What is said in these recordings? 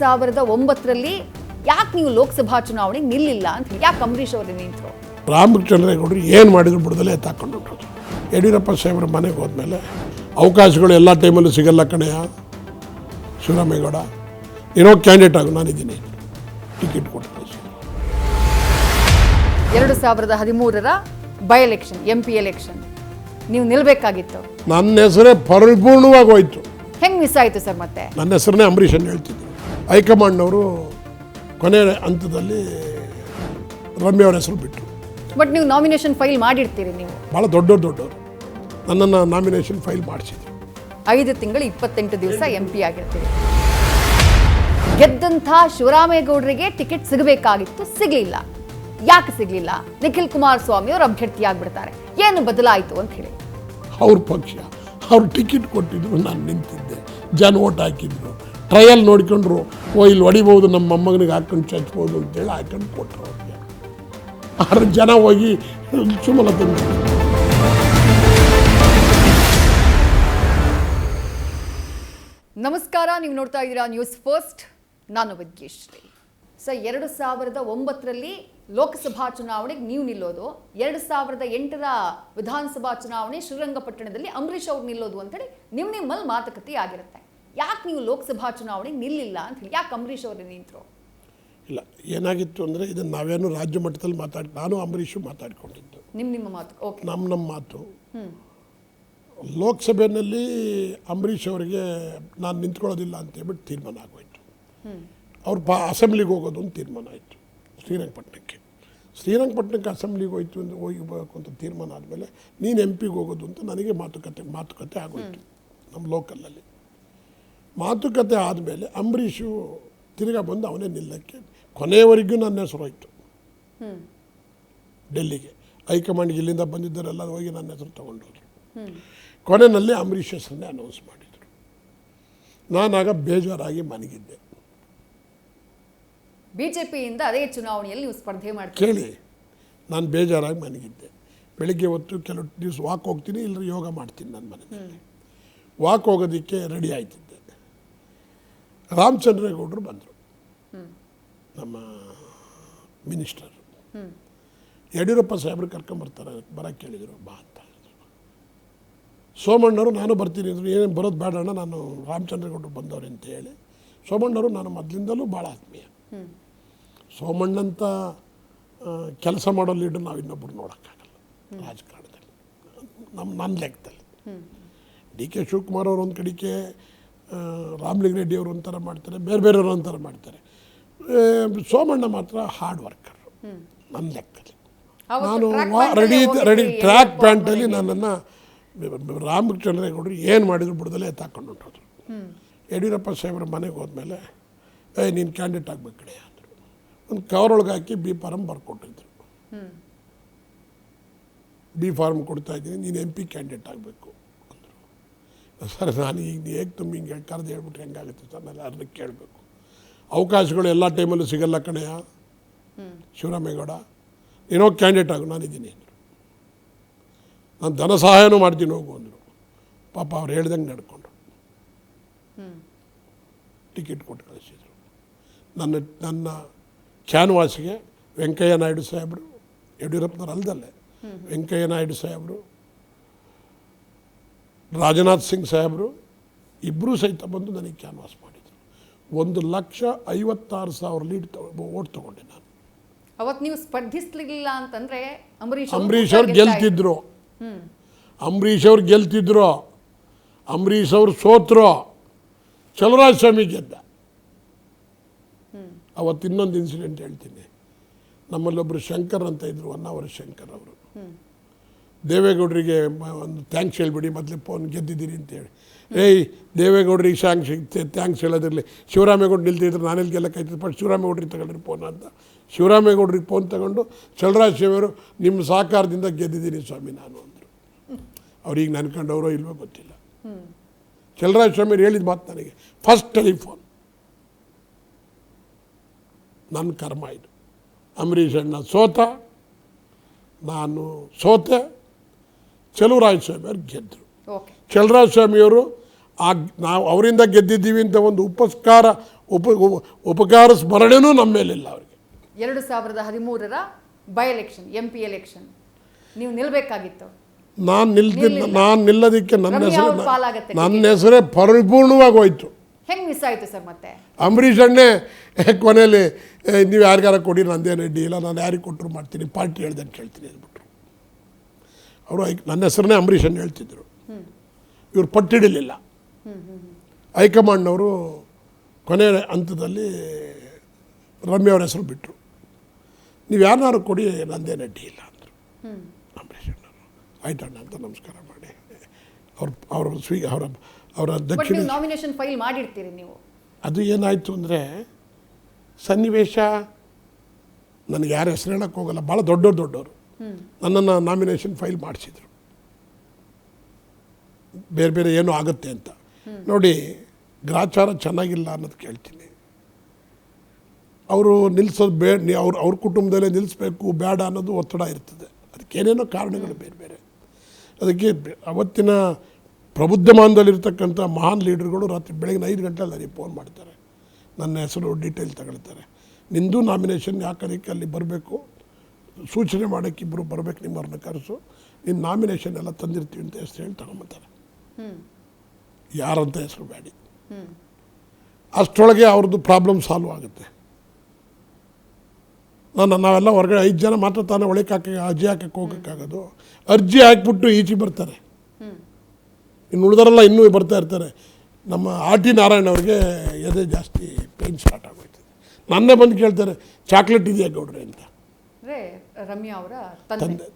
2009ರಲ್ಲಿ ಯಾಕೆ ನೀವು ಲೋಕಸಭಾ ಚುನಾವಣೆಗೆ ನಿಲ್ಲಿಲ್ಲ ಅಂತ ಹೇಳಿ ಯಾಕೆ ಅಂಬರೀಷ್ ಅವರು ನಿಂತರು? ರಾಮಚಂದ್ರೇಗೌಡರು ಏನು ಮಾಡಿದ್ರು ಬಿಡದಲ್ಲೇ ಎತ್ತಾಕೊಂಡು ಹೊರಟರು. ಯಡಿಯೂರಪ್ಪ ಸಾಹೇಬ್ರ ಮನೆಗೆ ಹೋದ್ಮೇಲೆ ಅವಕಾಶಗಳು ಎಲ್ಲ ಟೈಮಲ್ಲೂ ಸಿಗಲ್ಲ ಕಣೆಯ ಶಿವರಾಮೇಗೌಡ, ಏನೋ ಕ್ಯಾಂಡಿಡೇಟ್ ಆಗು, ನಾನಿದ್ದೀನಿ, ಟಿಕೆಟ್ ಕೊಟ್ಟು 2013ರ ಬೈ ಎಲೆಕ್ಷನ್ MP ಎಲೆಕ್ಷನ್ ನೀವು ನಿಲ್ಬೇಕಾಗಿತ್ತು. ನನ್ನ ಹೆಸರೇ ಪರಿಪೂರ್ಣವಾಗಿ ಹೋಯ್ತು. ಹೆಂಗೆ ಮಿಸ್ ಆಯಿತು ಸರ್? ಮತ್ತೆ ನನ್ನ ಹೆಸರನ್ನೇ ಅಂಬರೀಷ್ ಅಂತ ಹೇಳ್ತಿದ್ರು. ಹೈಕಮಾಂಡ್ನವರು ಕೊನೆ ಹಂತದಲ್ಲಿ ರಮ್ಯ ಅವ್ರ ಹೆಸರು ಬಿಟ್ಟರು. ಬಟ್ ನೀವು ನಾಮಿನೇಷನ್ ಫೈಲ್ ಮಾಡಿರ್ತೀರಿ, ನೀವು ಭಾಳ ದೊಡ್ಡವರು ನನ್ನನ್ನು ನಾಮಿನೇಷನ್ ಫೈಲ್ ಮಾಡಿಸಿದ್ರು. 5 ತಿಂಗಳು 28 ದಿವಸ MP ಆಗಿರ್ತೀರಿ. ಗೆದ್ದಂಥ ಶಿವರಾಮೇಗೌಡರಿಗೆ ಟಿಕೆಟ್ ಸಿಗಬೇಕಾಗಿತ್ತು, ಸಿಗಲಿಲ್ಲ. ಯಾಕೆ ಸಿಗಲಿಲ್ಲ? ನಿಖಿಲ್ ಕುಮಾರಸ್ವಾಮಿ ಅವರು ಅಭ್ಯರ್ಥಿ ಆಗ್ಬಿಡ್ತಾರೆ, ಏನು ಬದಲಾಯಿತು ಅಂತ ಹೇಳಿ. ಅವ್ರ ಪಕ್ಷ ಅವ್ರು ಟಿಕೆಟ್ ಕೊಟ್ಟಿದ್ರು, ನಾನು ನಿಂತಿದ್ದೆ, ಜನ ಓಟ್ ಹಾಕಿದ್ರು, ಟ್ರಯಲ್ ನೋಡ್ಕೊಂಡ್ರು, ಇಲ್ಲಿ ಹೊಡಿಬೋದು, ನಮ್ಮ ಮೊಮ್ಮಗನಿಗೆ ಹಾಕೊಂಡು ಚಚ್ಬೋದು ಅಂತೇಳಿ ಹಾಕೊಂಡು ಕೊಟ್ಟರು ಅವ್ರಿಗೆ. 6 ಜನ ಹೋಗಿ ಸುಮಲತಾ. ನಮಸ್ಕಾರ, ನೀವು ನೋಡ್ತಾ ಇದ್ದೀರಾ ನ್ಯೂಸ್ ಫಸ್ಟ್, ನಾನು ವಿದ್ಯೇಶ್ರೀ. ಸರ್, 2009ರಲ್ಲಿ ಲೋಕಸಭಾ ಚುನಾವಣೆಗೆ ನೀವು ನಿಲ್ಲೋದು, 2008ರ ವಿಧಾನಸಭಾ ಚುನಾವಣೆ ಶ್ರೀರಂಗಪಟ್ಟಣದಲ್ಲಿ ಅಂಬರೀಷ್ ಅವ್ರು ನಿಲ್ಲೋದು ಅಂತೇಳಿ ನಿಮ್ಮಲ್ಲಿ ಮಾತುಕತೆ ಆಗಿರುತ್ತೆ. ಯಾಕೆ ನೀವು ಲೋಕಸಭಾ ಚುನಾವಣೆಗೆ ನಿಲ್ಲಿಲ್ಲ ಅಂತ ಹೇಳಿ ಯಾಕೆ ಅಂಬರೀಷ್ ಅವರು ನಿಂತರು? ಇಲ್ಲ, ಏನಾಗಿತ್ತು ಅಂದರೆ ಇದನ್ನು ನಾವೇನು ರಾಜ್ಯ ಮಟ್ಟದಲ್ಲಿ ನಾನು ಅಂಬರೀಷು ಮಾತಾಡ್ಕೊಂಡಿದ್ದು, ನಿಮ್ಮ ಮಾತು ಓಕೆ, ನಮ್ಮ ಮಾತು. ಲೋಕಸಭೆಯಲ್ಲಿ ಅಂಬರೀಷ್ ಅವರಿಗೆ ನಾನು ನಿಂತ್ಕೊಳ್ಳೋದಿಲ್ಲ ಅಂತೇಳ್ಬಿಟ್ಟು ತೀರ್ಮಾನ ಆಗೋಯ್ತು. ಅವ್ರು ಅಸೆಂಬ್ಲಿಗೆ ಹೋಗೋದು ಅಂತ ತೀರ್ಮಾನ ಆಯಿತು. ಶ್ರೀರಂಗಪಟ್ಟಣಕ್ಕೆ ಅಸೆಂಬ್ಲಿಗೆ ಹೋಯ್ತು ಅಂತ ಹೋಗಬೇಕು ಅಂತ ತೀರ್ಮಾನ ಆದಮೇಲೆ ನೀನು MP ಹೋಗೋದು ಅಂತ ನನಗೆ ಮಾತುಕತೆ ಆಗೋಯ್ತು. ನಮ್ಮ ಲೋಕಲಲ್ಲಿ ಮಾತುಕತೆ ಆದಮೇಲೆ ಅಂಬರೀಷು ತಿರ್ಗಾ ಬಂದು ಅವನೇ ನಿಲ್ಲಕ್ಕೆ ಕೊನೆಯವರೆಗೂ ನನ್ನ ಹೆಸರು ಹೋಯ್ತು. ಡೆಲ್ಲಿಗೆ ಹೈಕಮಾಂಡ್ಗೆ ಇಲ್ಲಿಂದ ಬಂದಿದ್ದರೆಲ್ಲ ಹೋಗಿ ನನ್ನ ಹೆಸರು ತೊಗೊಂಡೋದ್ರು. ಕೊನೆಯಲ್ಲಿ ಅಂಬರೀಷ್ ಹೆಸರನ್ನೇ ಅನೌನ್ಸ್ ಮಾಡಿದರು. ನಾನಾಗ ಬೇಜಾರಾಗಿ ಮನಗಿದ್ದೆ. BJPಯಿಂದ ಅದೇ ಚುನಾವಣೆಯಲ್ಲಿ ನೀವು ಸ್ಪರ್ಧೆ ಮಾಡ್ತೀರಿ? ಕೇಳಿ, ನಾನು ಬೇಜಾರಾಗಿ ಮನಗಿದ್ದೆ. ಬೆಳಿಗ್ಗೆ ಹೊತ್ತು ಕೆಲವು ದಿವಸ ವಾಕ್ ಹೋಗ್ತೀನಿ, ಇಲ್ಲರಿ ಯೋಗ ಮಾಡ್ತೀನಿ ನನ್ನ ಮನೆಯಲ್ಲಿ. ವಾಕ್ ಹೋಗೋದಕ್ಕೆ ರೆಡಿ ಆಯ್ತಿದ್ದೆ. ರಾಮಚಂದ್ರೇಗೌಡರು ಬಂದರು, ನಮ್ಮ ಮಿನಿಸ್ಟರ್. ಯಡಿಯೂರಪ್ಪ ಸಾಹೇಬ್ರು ಕರ್ಕೊಂಬರ್ತಾರೆ, ಬರೋಕ್ಕೆ ಕೇಳಿದರು, ಬಾ ಅಂತ ಹೇಳಿದ್ರು. ಸೋಮಣ್ಣವರು ನಾನು ಬರ್ತೀನಿ ಅಂದರು. ಏನೇನು ಬರೋದು ಬೇಡ ಅಣ್ಣ, ನಾನು ರಾಮಚಂದ್ರೇಗೌಡರು ಬಂದವ್ರೆ ಅಂತ ಹೇಳಿ. ಸೋಮಣ್ಣವರು ನಾನು ಮೊದಲಿಂದಲೂ ಭಾಳ ಆತ್ಮೀಯ. ಸೋಮಣ್ಣಂಥ ಕೆಲಸ ಮಾಡೋ ಲೀಡರ್ ನಾವು ಇನ್ನೊಬ್ಬರು ನೋಡೋಕ್ಕಾಗಲ್ಲ ರಾಜಕಾರಣದಲ್ಲಿ, ನನ್ನ ಲೆಕ್ಕದಲ್ಲಿ. DK ಶಿವಕುಮಾರ್ ಅವರು ಒಂದು ಕಡೆಗೆ, ರಾಮಲಿಂಗಾರೆಡ್ಡಿ ಅವರು ಒಂಥರ ಮಾಡ್ತಾರೆ, ಬೇರೆಯವರು ಒಂಥರ ಮಾಡ್ತಾರೆ. ಸೋಮಣ್ಣ ಮಾತ್ರ ಹಾರ್ಡ್ ವರ್ಕರ್ ನನ್ನ ಲೆಕ್ಕದಲ್ಲಿ. ನಾನು ರೆಡಿ ಟ್ರ್ಯಾಕ್ ಪ್ಯಾಂಟಲ್ಲಿ ನನ್ನನ್ನು ರಾಮಚಂದ್ರೇಗೌಡರು ಏನು ಮಾಡಿದ್ರು ಬಿಡದಲ್ಲೇ ಎತ್ತಾಕೊಂಡು ಹೊರಟೋದ್ರು. ಯಡಿಯೂರಪ್ಪ ಸಾಹೇಬ್ರ ಮನೆಗೆ ಹೋದ್ಮೇಲೆ, ನೀನು ಕ್ಯಾಂಡಿಡೇಟ್ ಆಗಬೇಕು ಕಡೆ ಅಂದರು. ಒಂದು ಕವರೊಳಗೆ ಹಾಕಿ B ಫಾರಮ್ ಬರ್ಕೊಟ್ಟಿದ್ರು. B ಫಾರಮ್ ಕೊಡ್ತಾಯಿದ್ದೀನಿ, ನೀನು MP ಕ್ಯಾಂಡಿಡೇಟ್ ಆಗಬೇಕು ಅಂದರು. ಸರ್, ನಾನು ಈಗ ಹೇಗೆ ತುಂಬ ಹಿಂಗೆ ಕರೆದು ಹೇಳ್ಬಿಟ್ಟು ಹೆಂಗಾಗುತ್ತೆ ಸರ್, ನಾನು ಅದಕ್ಕೆ ಕೇಳಬೇಕು. ಅವಕಾಶಗಳು ಎಲ್ಲ ಟೈಮಲ್ಲೂ ಸಿಗಲ್ಲ ಕಣೆಯ ಶಿವರಾಮೇಗೌಡ, ಏನೋ ಕ್ಯಾಂಡಿಡೇಟ್ ಆಗು, ನಾನಿದ್ದೀನಿ ಅಂದರು. ನಾನು ಧನ ಸಹಾಯನೂ ಮಾಡ್ತೀನಿ ಹೋಗು ಅಂದರು. ಪಾಪ ಅವ್ರು ಹೇಳ್ದಂಗೆ ನಡ್ಕೊಂಡ್ರು. ಟಿಕೆಟ್ ಕೊಟ್ಟು ಕಳಿಸಿದರು. ನನ್ನ ಕ್ಯಾನ್ವಾಸಿಗೆ ವೆಂಕಯ್ಯ ನಾಯ್ಡು ಸಾಹೇಬರು, ಯಡಿಯೂರಪ್ಪನವ್ರು ಅಲ್ದಲ್ಲೇ ವೆಂಕಯ್ಯ ನಾಯ್ಡು ಸಾಹೇಬರು, ರಾಜನಾಥ್ ಸಿಂಗ್ ಸಾಹೇಬರು ಇಬ್ಬರೂ ಸಹಿತ ಬಂದು ನನಗೆ ಕ್ಯಾನ್ವಾಸ್ ಮಾಡಿದರು. 1,56,000 ಲೀಡ್ ಓಟ್ ತೊಗೊಂಡೆ ನಾನು. ಅವತ್ತು ನೀವು ಸ್ಪರ್ಧಿಸಲಿಲ್ಲ ಅಂತಂದರೆ ಅಂಬರೀಷ್ ಅವ್ರು ಗೆಲ್ತಿದ್ರು. ಅಂಬರೀಷ್ ಅವ್ರು ಸೋತರು. ಚಲುವರಾಜ ಸ್ವಾಮಿ ಗೆದ್ದ. ಅವತ್ತು ಇನ್ನೊಂದು ಇನ್ಸಿಡೆಂಟ್ ಹೇಳ್ತೀನಿ. ನಮ್ಮಲ್ಲೊಬ್ಬರು ಶಂಕರ್ ಅಂತ ಇದ್ದರು, ಹೊನ್ನಾವರ ಶಂಕರ್ ಅವರು. ದೇವೇಗೌಡರಿಗೆ ಒಂದು ಥ್ಯಾಂಕ್ಸ್ ಹೇಳ್ಬಿಡಿ, ಮೊದಲೇ ಫೋನ್ ಗೆದ್ದಿದ್ದೀರಿ ಅಂತೇಳಿ. ದೇವೇಗೌಡರಿಗೆ ಥ್ಯಾಂಕ್ಸ್ ಹೇಳೋದಿರಲಿ, ಶಿವರಾಮೇಗೌಡರು ನಿಲ್ತಿದ್ರು, ನಾನೆಲ್ಲಿ ಗೆಲ್ಲಕ್ಕಾಯ್ತದೆ, ಫಸ್ಟ್ ಶಿವರಾಮೇಗೌಡರಿಗೆ ತಗೊಳ್ರಿ ಫೋನ್ ಅಂತ. ಶಿವರಾಮೇಗೌಡರಿಗೆ ಫೋನ್ ತಗೊಂಡು, ಚಲುವರಾಜ ಸ್ವಾಮಿಯವರು ನಿಮ್ಮ ಸಹಕಾರದಿಂದ ಗೆದ್ದಿದ್ದೀನಿ ಸ್ವಾಮಿ ನಾನು ಅಂದರು. ಅವ್ರಿಗೆ ನೆನ್ಕೊಂಡವರೋ ಇಲ್ವೋ ಗೊತ್ತಿಲ್ಲ. ಚಲುವರಾಜ ಸ್ವಾಮಿಯವ್ರು ಹೇಳಿದ ಮಾತು ನನಗೆ ಫಸ್ಟ್ ಟೆಲಿಫೋನ್. ನನ್ನ ಕರ್ಮ ಇದು. ಅಂಬರೀಷ್ ಅಣ್ಣ ಸೋತ, ನಾನು ಸೋತೆ, ಚಲುವರಾಜ ಸ್ವಾಮಿಯವರು ಗೆದ್ದರು. ಚಲುವರಾಜ ಸ್ವಾಮಿಯವರು ನಾವು ಅವರಿಂದ ಗೆದ್ದಿದ್ದೀವಿ ಅಂತ ಒಂದು ಉಪಕಾರ ಸ್ಮರಣೆನೂ ನಮ್ಮ ಮೇಲಿಲ್ಲ ಅವರಿಗೆ. 2013 ಬೈ ಎಲೆಕ್ಷನ್ MP ಎಲೆಕ್ಷನ್ ನೀವು ನಿಲ್ಬೇಕಾಗಿತ್ತು. ನಾನು ನಿಲ್ಲೋದಕ್ಕೆ ರಮ್ಯಾ ಪಾಲಾಗತ್ತೆ. ನನ್ನ ಹೆಸರೇ ಪರಿಪೂರ್ಣವಾಗಿ ಹೋಯ್ತು. ಹೆಂಗೆ ಮಿಸ್ ಆಯಿತು ಸರ್? ಮತ್ತೆ ಅಂಬರೀಷ್ ಅಣ್ಣೇ ಕೊನೆಯಲ್ಲಿ ನೀವು ಯಾರಿಗಾರ ಕೊಡಿ, ನಂದೇನು ಅಡ್ಡಿ ಇಲ್ಲ, ನಾನು ಯಾರಿಗೆ ಕೊಟ್ಟರು ಮಾಡ್ತೀನಿ, ಪಾರ್ಟಿ ಹೇಳ್ದಂಗೆ ಕೇಳ್ತೀನಿ ಅಂದ್ಬಿಟ್ರು. ಅವರು ನನ್ನ ಹೆಸರನ್ನೇ ಅಂಬರೀಷ್ ಅಣ್ಣ ಹೇಳ್ತಿದ್ರು. ಇವ್ರು ಪಟ್ಟಿಡಲಿಲ್ಲ. ಹೈಕಮಾಂಡ್ನವರು ಕೊನೆ ಹಂತದಲ್ಲಿ ರಮ್ಯಾ ಅವ್ರ ಹೆಸರು ಬಿಟ್ಟರು. ನೀವು ಯಾರನ್ನಾರು ಕೊಡಿ, ನಂದೇನು ಅಡ್ಡಿ ಇಲ್ಲ ಅಂದರು ಅಂಬರೀಷ್ ಅಣ್ಣವರು. ಆಯ್ತಣ್ಣ ಅಂತ ನಮಸ್ಕಾರ ಮಾಡಿ ಅವರ ದಕ್ಷಿಣ ನಾಮಿನೇಷನ್ ಫೈಲ್ ಮಾಡಿರ್ತೀರಿ ನೀವು. ಅದು ಏನಾಯಿತು ಅಂದರೆ ಸನ್ನಿವೇಶ, ನನಗೆ ಯಾರು ಹೆಸರು ಹೇಳಕ್ಕೆ ಹೋಗಲ್ಲ, ಭಾಳ ದೊಡ್ಡವರು ನನ್ನನ್ನು ನಾಮಿನೇಷನ್ ಫೈಲ್ ಮಾಡಿಸಿದ್ರು, ಬೇರೆ ಬೇರೆ ಏನೋ ಆಗುತ್ತೆ ಅಂತ. ನೋಡಿ, ಗ್ರಾಚಾರ ಚೆನ್ನಾಗಿಲ್ಲ ಅನ್ನೋದು ಕೇಳ್ತೀನಿ. ಅವರು ನಿಲ್ಲಿಸೋದು ಅವ್ರ ಕುಟುಂಬದಲ್ಲೇ ನಿಲ್ಲಿಸ್ಬೇಕು ಬೇಡ ಅನ್ನೋದು ಒತ್ತಡ ಇರ್ತದೆ. ಅದಕ್ಕೇನೇನೋ ಕಾರಣಗಳು ಬೇರೆ ಬೇರೆ. ಅದಕ್ಕೆ ಅವತ್ತಿನ ಪ್ರಬುದ್ಧಮಾನದಲ್ಲಿರ್ತಕ್ಕಂಥ ಮಹಾನ್ ಲೀಡರ್ಗಳು ರಾತ್ರಿ ಬೆಳಗಿನ 5 ಗಂಟೆಯಲ್ಲಿ ನನಗೆ ಫೋನ್ ಮಾಡ್ತಾರೆ, ನನ್ನ ಹೆಸರು ಡೀಟೇಲ್ ತಗೊಳ್ತಾರೆ. ನಿಂದು ನಾಮಿನೇಷನ್ ಯಾಕದಕ್ಕೆ ಅಲ್ಲಿ ಬರಬೇಕು, ಸೂಚನೆ ಮಾಡೋಕ್ಕೆ ಇಬ್ಬರು ಬರಬೇಕು, ನಿಮ್ಮವ್ರನ್ನ ಕರೆಸು, ನಿನ್ನ ನಾಮಿನೇಷನ್ ಎಲ್ಲ ತಂದಿರ್ತೀವಿ ಅಂತ ಹೆಸರು ಹೇಳಿ ತಗೊಂಬತ್ತಾರೆ. ಯಾರಂತ ಹೆಸರು ಬೇಡಿ. ಅಷ್ಟರೊಳಗೆ ಅವ್ರದ್ದು ಪ್ರಾಬ್ಲಮ್ ಸಾಲ್ವ್ ಆಗುತ್ತೆ. ನಾವೆಲ್ಲ ಹೊರಗಡೆ 5 ಜನ ಮಾತ್ರ ತಾನೇ ಒಳಕ್ಕೆ ಅರ್ಜಿ ಹಾಕಕ್ಕೆ ಹೋಗೋಕ್ಕಾಗೋದು. ಅರ್ಜಿ ಹಾಕಿಬಿಟ್ಟು ಈಚೆ ಬರ್ತಾರೆ. ಇನ್ನು ಉಳಿದರೆಲ್ಲ ಇನ್ನೂ ಬರ್ತಾ ಇರ್ತಾರೆ. ನಮ್ಮ RT ನಾರಾಯಣ ಅವ್ರಿಗೆ ಎದೆ ಜಾಸ್ತಿ ಪೇನ್ ಸ್ಟಾರ್ಟ್ ಆಗೋಯ್ತದೆ. ನನ್ನೇ ಬಂದು ಕೇಳ್ತಾರೆ, ಚಾಕ್ಲೇಟ್ ಇದೆಯಾ ಗೌಡ್ರೆ ಅಂತ. ರಮ್ಯಾ ಅವರ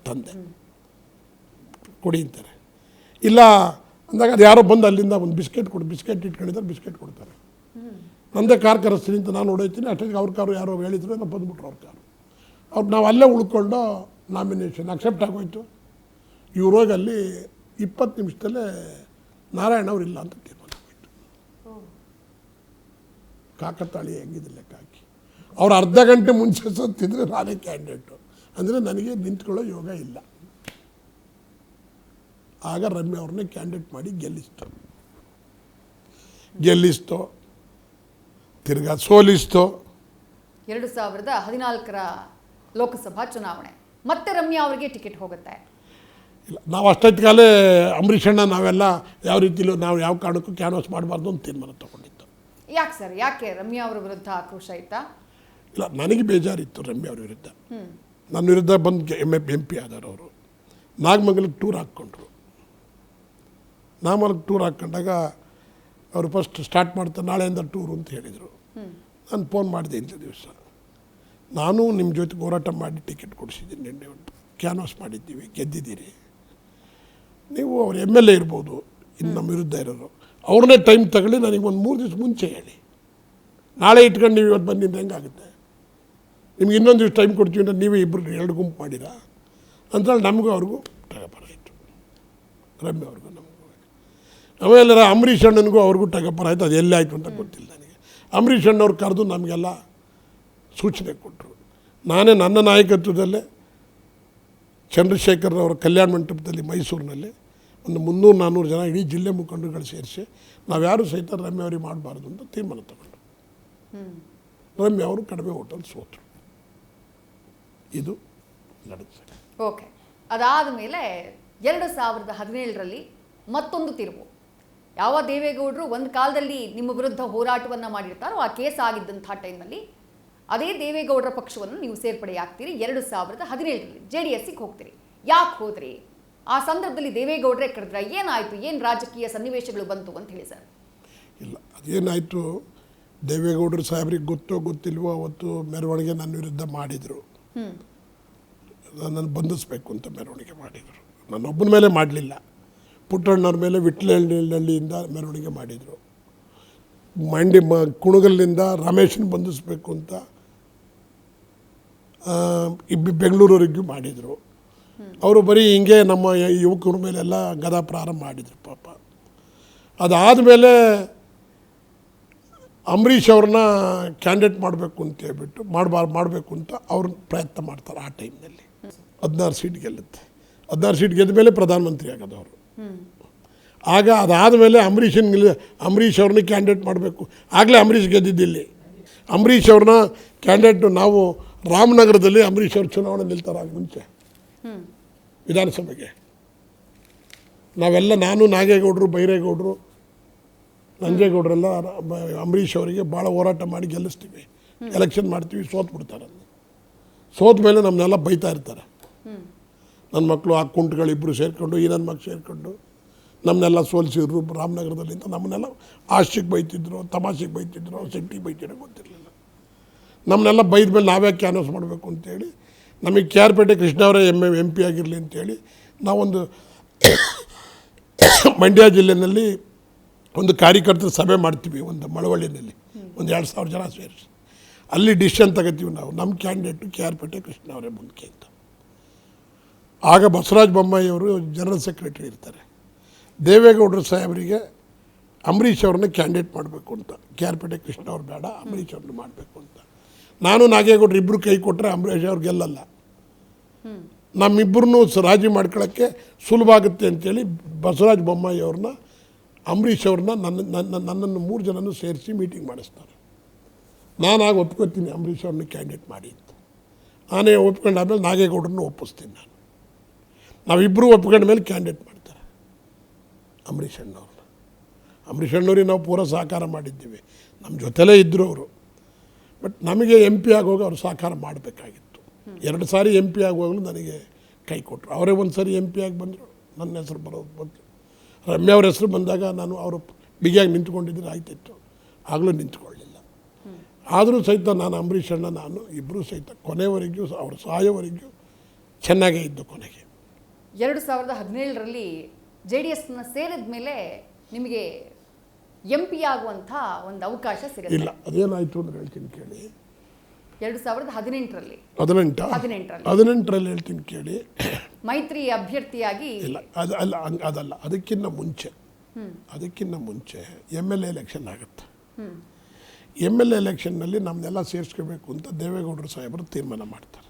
ತಂದೆ ಕೊಡಿ ಅಂತಾರೆ. ಇಲ್ಲ ಅಂದಾಗ ಅದು ಯಾರೋ ಬಂದು ಅಲ್ಲಿಂದ ಒಂದು ಬಿಸ್ಕೆಟ್ ಇಟ್ಕೊಂಡಿದ್ದಾರೆ, ಬಿಸ್ಕೆಟ್ ಕೊಡ್ತಾರೆ. ನಂದೇ ಕಾರ್ ಕರೆಸ್ತೀನಿ ಅಂತ ನಾನು ಹೊಡೋಯ್ತೀನಿ. ಅಷ್ಟೊತ್ತಿಗೆ ಅವ್ರ ಕಾರು ಯಾರೋ ಹೇಳಿದ್ರು, ನಾವು ಬಂದುಬಿಟ್ರು ಅವ್ರ ಕಾರು. ನಾವು ಅಲ್ಲೇ ಉಳ್ಕೊಂಡು ನಾಮಿನೇಷನ್ ಅಕ್ಸೆಪ್ಟ್ ಆಗೋಯ್ತು. ಇವ್ರೋಗಿ ಅಲ್ಲಿ 20 ನಿಮಿಷದಲ್ಲೇ ನಾರಾಯಣ ಅವ್ರು ಇಲ್ಲ ಅಂತ ತೀರ್ಮಾನ ಆಗೋಯ್ತು. ಕಾಕತಾಳಿ ಹೆಂಗಿದೆ ಲೆಕ್ಕ ಹಾಕಿ. ಅವ್ರು ಅರ್ಧ ಗಂಟೆ ಮುಂಚೆ ಸತ್ತಿದ್ರೆ ನಾನೇ ಕ್ಯಾಂಡಿಡೇಟು ಅಂದರೆ ನನಗೆ ನಿಂತ್ಕೊಳ್ಳೋ ಯೋಗ ಇಲ್ಲ. ಆಗ ರಮ್ಯಾ ಅವ್ರನ್ನೇ ಕ್ಯಾಂಡಿಡೇಟ್ ಮಾಡಿ ಗೆಲ್ಲಿಸ್ತು, ತಿರ್ಗಾ ಸೋಲಿಸ್ತು. 2014 ಲೋಕಸಭಾ ಚುನಾವಣೆ ಮತ್ತೆ ರಮ್ಯಾ ಅವರಿಗೆ ಟಿಕೆಟ್ ಹೋಗುತ್ತೆ. ಇಲ್ಲ, ನಾವು ಅಷ್ಟೊತ್ತಿಗಾಲೇ ಅಂಬರೀಷ್ ಅಣ್ಣ ನಾವೆಲ್ಲ ಯಾವ ರೀತಿಲೂ ನಾವು ಯಾವ ಕಾರಣಕ್ಕೂ ಕ್ಯಾನ್ವಾಸ್ ಮಾಡಬಾರ್ದು ಅಂತ ತೀರ್ಮಾನ ತೊಗೊಂಡಿತ್ತು. ಯಾಕೆ ಸರ್, ಯಾಕೆ ರಮ್ಯಾ ಅವರ ವಿರುದ್ಧ ಆಕ್ರೋಶ ಆಯ್ತಾ? ಇಲ್ಲ, ನನಗೆ ಬೇಜಾರಿತ್ತು ರಮ್ಯಾ ಅವ್ರ ವಿರುದ್ಧ. ನನ್ನ ವಿರುದ್ಧ ಬಂದು MP ಆದವರು. ಅವರು ನಾಗಮಂಗಲಕ್ಕೆ ಟೂರ್ ಹಾಕ್ಕೊಂಡ್ರು. ನಾಗಮಂಗಲಕ್ಕೆ ಟೂರ್ ಹಾಕ್ಕೊಂಡಾಗ ಅವರು ಫಸ್ಟ್ ಸ್ಟಾರ್ಟ್ ಮಾಡ್ತಾರೆ, ನಾಳೆಯಿಂದ ಟೂರು ಅಂತ ಹೇಳಿದರು. ನಾನು ಫೋನ್ ಮಾಡಿದೆ ಇಂಥ ದಿವಸ, ನಾನು ನಿಮ್ಮ ಜೊತೆ ಹೋರಾಟ ಮಾಡಿ ಟಿಕೆಟ್ ಕೊಡಿಸಿದ್ದೀನಿ, ನಿನ್ನೆ ಕ್ಯಾನ್ವಾಸ್ ಮಾಡಿದ್ದೀವಿ, ಗೆದ್ದಿದ್ದೀರಿ, ನೀವು ಅವ್ರು MLA ಇರ್ಬೋದು, ಇನ್ನು ನಮ್ಮ ವಿರುದ್ಧ ಇರೋರು, ಅವ್ರನ್ನೇ ಟೈಮ್ ತಗೊಳ್ಳಿ, ನನಗೆ ಒಂದು 3 ದಿವಸ ಮುಂಚೆ ಹೇಳಿ, ನಾಳೆ ಇಟ್ಕೊಂಡು ನೀವು ಇವತ್ತು ಬಂದಿದ್ದು ಹೆಂಗಾಗುತ್ತೆ, ನಿಮ್ಗೆ ಇನ್ನೊಂದು ದಿವಸ ಟೈಮ್ ಕೊಡ್ತೀವಿ ಅಂತ ನೀವೇ ಇಬ್ಬರು 2 ಗುಂಪು ಮಾಡಿರಾ ಅಂತೇಳಿ ನಮಗೂ ಅವ್ರಿಗೂ ಟಗಪರಾಯಿತು, ರಮ್ಯಾ ಅವ್ರಿಗೂ ನಮಗೂ. ಆಮೇಲೆ ಅಂಬರೀಷ್ ಅಣ್ಣನಿಗೂ ಅವ್ರಿಗೂ ಟಗಪರ ಆಯಿತು. ಅದು ಎಲ್ಲೇ ಆಯಿತು ಅಂತ ಗೊತ್ತಿಲ್ಲ ನನಗೆ. ಅಂಬರೀಷ್ ಅಣ್ಣವ್ರು ಕರೆದು ನಮಗೆಲ್ಲ ಸೂಚನೆ ಕೊಟ್ಟರು. ನಾನೇ ನನ್ನ ನಾಯಕತ್ವದಲ್ಲೇ ಚಂದ್ರಶೇಖರ್ ಅವರ ಕಲ್ಯಾಣ ಮಂಟಪದಲ್ಲಿ ಮೈಸೂರಿನಲ್ಲಿ ಒಂದು 300-400 ಜನ ಇಡೀ ಜಿಲ್ಲೆ ಮುಖಂಡರುಗಳು ಸೇರಿಸಿ ನಾವ್ಯಾರು ಸಹಿತ ರಮ್ಯಾ ಅವ್ರಿಗೆ ಮಾಡಬಾರ್ದು ಅಂತ ತೀರ್ಮಾನ ತಗೊಂಡು ರಮ್ಯಾ ಅವರು ಕಡಿಮೆ ಓಟಲ್ಲಿ ಸೋತರು. ಇದು ನಡೆದ. ಓಕೆ, ಅದಾದ ಮೇಲೆ 2017ರಲ್ಲಿ ಮತ್ತೊಂದು ತಿರುವು. ಯಾವ ದೇವೇಗೌಡರು ಒಂದು ಕಾಲದಲ್ಲಿ ನಿಮ್ಮ ವಿರುದ್ಧ ಹೋರಾಟವನ್ನು ಮಾಡಿರ್ತಾರೋ ಆ ಕೇಸ್ ಆಗಿದ್ದಂಥ ಟೈಮಲ್ಲಿ ಅದೇ ದೇವೇಗೌಡರ ಪಕ್ಷವನ್ನು ನೀವು ಸೇರ್ಪಡೆಯಾಗ್ತೀರಿ. 2017ರಲ್ಲಿ JDSಗೆ ಹೋಗ್ತೀರಿ. ಯಾಕೆ ಹೋದ್ರಿ? ಆ ಸಂದರ್ಭದಲ್ಲಿ ದೇವೇಗೌಡರೇ ಕರೆದ್ರ, ಏನಾಯಿತು, ಏನು ರಾಜಕೀಯ ಸನ್ನಿವೇಶಗಳು ಬಂತು ಅಂತ ಹೇಳಿ ಸರ್. ಇಲ್ಲ, ಅದೇನಾಯಿತು, ದೇವೇಗೌಡರು ಸಾಹೇಬ್ರಿಗೆ ಗೊತ್ತೋ ಗೊತ್ತಿಲ್ವೋ ಅವತ್ತು ಮೆರವಣಿಗೆ ನನ್ನ ವಿರುದ್ಧ ಮಾಡಿದರು. ನನ್ನನ್ನು ಬಂಧಿಸಬೇಕು ಅಂತ ಮೆರವಣಿಗೆ ಮಾಡಿದರು. ನನ್ನೊಬ್ಬನ ಮೇಲೆ ಮಾಡಲಿಲ್ಲ, ಪುಟ್ಟಣ್ಣವ್ರ ಮೇಲೆ ವಿಟ್ಲಹಳ್ಳಿಯಿಂದ ಮೆರವಣಿಗೆ ಮಾಡಿದರು. ಕುಣಗಲ್ನಿಂದ ರಮೇಶನ್ ಬಂಧಿಸಬೇಕು ಅಂತ ಬೆಂಗಳೂರವರೆಗೂ ಮಾಡಿದರು. ಅವರು ಬರೀ ಹಿಂಗೆ ನಮ್ಮ ಯುವಕರ ಮೇಲೆಲ್ಲ ಗದಾ ಪ್ರಾರಂಭ ಮಾಡಿದರು ಪಾಪ. ಅದಾದಮೇಲೆ ಅಂಬರೀಷ್ ಅವ್ರನ್ನ ಕ್ಯಾಂಡಿಡೇಟ್ ಮಾಡಬೇಕು ಅಂತ ಹೇಳ್ಬಿಟ್ಟು ಮಾಡಬೇಕು ಅಂತ ಅವ್ರು ಪ್ರಯತ್ನ ಮಾಡ್ತಾರೆ. ಆ ಟೈಮ್ನಲ್ಲಿ 16 ಸೀಟ್ ಗೆಲ್ಲುತ್ತೆ. 16 ಸೀಟ್ ಗೆದ್ದ ಮೇಲೆ ಪ್ರಧಾನಮಂತ್ರಿ ಆಗೋದು ಅವರು. ಆಗ ಅದಾದಮೇಲೆ ಅಂಬರೀಷ್ ಅವ್ರನ್ನ ಕ್ಯಾಂಡಿಡೇಟ್ ಮಾಡಬೇಕು. ಆಗಲೇ ಅಂಬರೀಷ್ ಗೆದ್ದಿದ್ದಿಲ್ಲಿ. ಅಂಬರೀಷ್ ಅವ್ರನ್ನ ಕ್ಯಾಂಡಿಡೇಟು ನಾವು ರಾಮನಗರದಲ್ಲಿ ಅಂಬರೀಷ್ ಅವ್ರ ಚುನಾವಣೆ ನಿಲ್ತಾರೆ ಆಗ ಮುಂಚೆ ವಿಧಾನಸಭೆಗೆ. ನಾವೆಲ್ಲ ನಾನು ನಾಗೇಗೌಡರು, ಬೈರೇಗೌಡರು, ನಂಜೇಗೌಡರೆಲ್ಲ ಅಂಬರೀಷ್ ಅವರಿಗೆ ಭಾಳ ಹೋರಾಟ ಮಾಡಿ ಗೆಲ್ಲಿಸ್ತೀವಿ. ಎಲೆಕ್ಷನ್ ಮಾಡ್ತೀವಿ, ಸೋತ್ಬಿಡ್ತಾರೆ. ಸೋತ ಮೇಲೆ ನಮ್ಮನ್ನೆಲ್ಲ ಬೈತಾ ಇರ್ತಾರೆ. ನನ್ನ ಮಕ್ಕಳು ಆ ಕುಂಟುಗಳಿಬ್ಬರು ಸೇರಿಕೊಂಡು, ಈ ನನ್ನ ಮಕ್ಕಳು ಸೇರಿಕೊಂಡು ನಮ್ಮನ್ನೆಲ್ಲ ಸೋಲಿಸಿದ್ರು ರಾಮನಗರದಲ್ಲಿ ಅಂತ ನಮ್ಮನ್ನೆಲ್ಲ ಆಶಿಗೆ ಬೈತಿದ್ರು, ತಮಾಷೆಗೆ ಬೈತಿದ್ರು, ಸೆಟ್ಟಿಗೆ ಬೈತಿದ್ರು ಗೊತ್ತಿರಲಿಲ್ಲ. ನಮ್ಮನ್ನೆಲ್ಲ ಬೈದ ಮೇಲೆ ನಾವೇ ಕ್ಯಾನ್ವಸ್ ಮಾಡಬೇಕು ಅಂತೇಳಿ ನಮಗೆ ಕೆ ಆರ್ ಪೇಟೆ ಕೃಷ್ಣ ಅವರೇ ಎಂ ಪಿ ಆಗಿರಲಿ ಅಂತೇಳಿ ನಾವೊಂದು ಮಂಡ್ಯ ಜಿಲ್ಲೆಯಲ್ಲಿ ಒಂದು ಕಾರ್ಯಕರ್ತರ ಸಭೆ ಮಾಡ್ತೀವಿ, ಒಂದು ಮಳವಳ್ಳಿನಲ್ಲಿ ಒಂದು 2000 ಜನ ಸೇರಿಸಿ. ಅಲ್ಲಿ ಡಿಸಿಷನ್ ತಗೋತೀವಿ ನಾವು, ನಮ್ಮ ಕ್ಯಾಂಡಿಡೇಟು ಕೆ ಆರ್ ಪೇಟೆ ಕೃಷ್ಣ ಅವರೇ ಮುಂದಕ್ಕೆ ಅಂತ. ಆಗ ಬಸವರಾಜ ಬೊಮ್ಮಾಯಿ ಅವರು ಜನರಲ್ ಸೆಕ್ರೆಟರಿ ಇರ್ತಾರೆ. ದೇವೇಗೌಡರು ಸಾಹೇಬರಿಗೆ ಅಂಬರೀಷ್ ಅವ್ರನ್ನ ಕ್ಯಾಂಡಿಡೇಟ್ ಮಾಡಬೇಕು ಅಂತ, ಕೆ ಆರ್ ಪೇಟೆ ಕೃಷ್ಣ ಅವ್ರು ಬೇಡ, ಅಂಬರೀಷ್ ಅವ್ರನ್ನ ಮಾಡಬೇಕು ಅಂತ. ನಾನು ನಾಗೇಗೌಡರು ಇಬ್ಬರು ಕೈ ಕೊಟ್ಟರೆ ಅಂಬರೀಷ್ ಅವ್ರು ಗೆಲ್ಲಲ್ಲ, ನಮ್ಮಿಬ್ಬರನ್ನೂ ರಾಜಿ ಮಾಡ್ಕೊಳ್ಳೋಕ್ಕೆ ಸುಲಭ ಆಗುತ್ತೆ ಅಂತೇಳಿ ಬಸವರಾಜ ಬೊಮ್ಮಾಯಿ ಅವ್ರನ್ನ, ಅಂಬರೀಷ್ ಅವ್ರನ್ನ ನನ್ನನ್ನು 3 ಜನನೂ ಸೇರಿಸಿ ಮೀಟಿಂಗ್ ಮಾಡಿಸ್ತಾರೆ. ನಾನಾಗ ಒಪ್ಕೊತೀನಿ ಅಂಬರೀಷ್ ಅವ್ರನ್ನ ಕ್ಯಾಂಡಿಡೇಟ್ ಮಾಡಿ ಅಂತ. ನಾನೇ ಒಪ್ಕೊಂಡಾದ್ಮೇಲೆ ನಾಗೇಗೌಡರನ್ನು ಒಪ್ಪಿಸ್ತೀನಿ ನಾನು. ನಾವಿಬ್ಬರು ಒಪ್ಕೊಂಡ ಮೇಲೆ ಕ್ಯಾಂಡಿಡೇಟ್ ಮಾಡ್ತಾರೆ ಅಂಬರೀಷ್ ಅಣ್ಣವ್ರನ್ನ. ಅಂಬರೀಷ್ ಅಣ್ಣವ್ರಿಗೆ ನಾವು ಪೂರ ಸಹಕಾರ ಮಾಡಿದ್ದೀವಿ, ನಮ್ಮ ಜೊತೆಲೇ ಇದ್ದರು ಅವರು. ಬಟ್ ನಮಗೆ ಎಂ ಪಿ ಆಗೋಗ ಅವರು ಸಹಕಾರ ಮಾಡಬೇಕಾಗಿತ್ತು. 2 ಸಾರಿ ಎಂ ಪಿ ಆಗುವಾಗಲೂ ನನಗೆ ಕೈ ಕೊಟ್ಟರು. ಅವರೇ ಒಂದು ಸಾರಿ ಎಂ ಪಿ ಆಗಿ ಬಂದರು, ನನ್ನ ಹೆಸರು ಬರೋದು ಬಂತು. ರಮ್ಯಾ ಅವ್ರ ಹೆಸರು ಬಂದಾಗ ನಾನು ಅವರು ಬಿಗಿಯಾಗಿ ನಿಂತ್ಕೊಂಡಿದ್ರೆ ಆಯ್ತಿತ್ತು, ಆಗಲೂ ನಿಂತ್ಕೊಳ್ಳಿಲ್ಲ. ಆದರೂ ಸಹಿತ ನಾನು ಅಂಬರೀಷ್ ಅಣ್ಣ ನಾನು ಇಬ್ಬರೂ ಸಹಿತ ಕೊನೆವರೆಗೂ ಅವರು ಸಾಯೋವರೆಗೂ ಚೆನ್ನಾಗೇ ಇದ್ದು. ಕೊನೆಗೆ 2017ರಲ್ಲಿ JDSನ ಸೇರಿದ ಮೇಲೆ ನಿಮಗೆ ಎಂ ಪಿ ಆಗುವಂಥ ಒಂದು ಅವಕಾಶ ಸಿಗುತ್ತೆ. ಇಲ್ಲ, ಅದೇನಾಯಿತು ಅಂದ್ರೆ ಹೇಳ್ತೀನಿ ಕೇಳಿ. 2018ರಲ್ಲಿ 18ರಲ್ಲಿ ಹೇಳ್ತೀನಿ ಕೇಳಿ. ಮೈತ್ರಿ ಅಭ್ಯರ್ಥಿಯಾಗಿ ಇಲ್ಲ, ಅದಲ್ಲ, ಅದಕ್ಕಿಂತ ಮುಂಚೆ MLA ಎಲೆಕ್ಷನ್ ಆಗುತ್ತೆ. MLA ಎಲೆಕ್ಷನ್ನಲ್ಲಿ ನಮ್ಮನ್ನೆಲ್ಲ ಸೇರಿಸ್ಕೋಬೇಕು ಅಂತ ದೇವೇಗೌಡರು ಸಾಹೇಬರು ತೀರ್ಮಾನ ಮಾಡ್ತಾರೆ.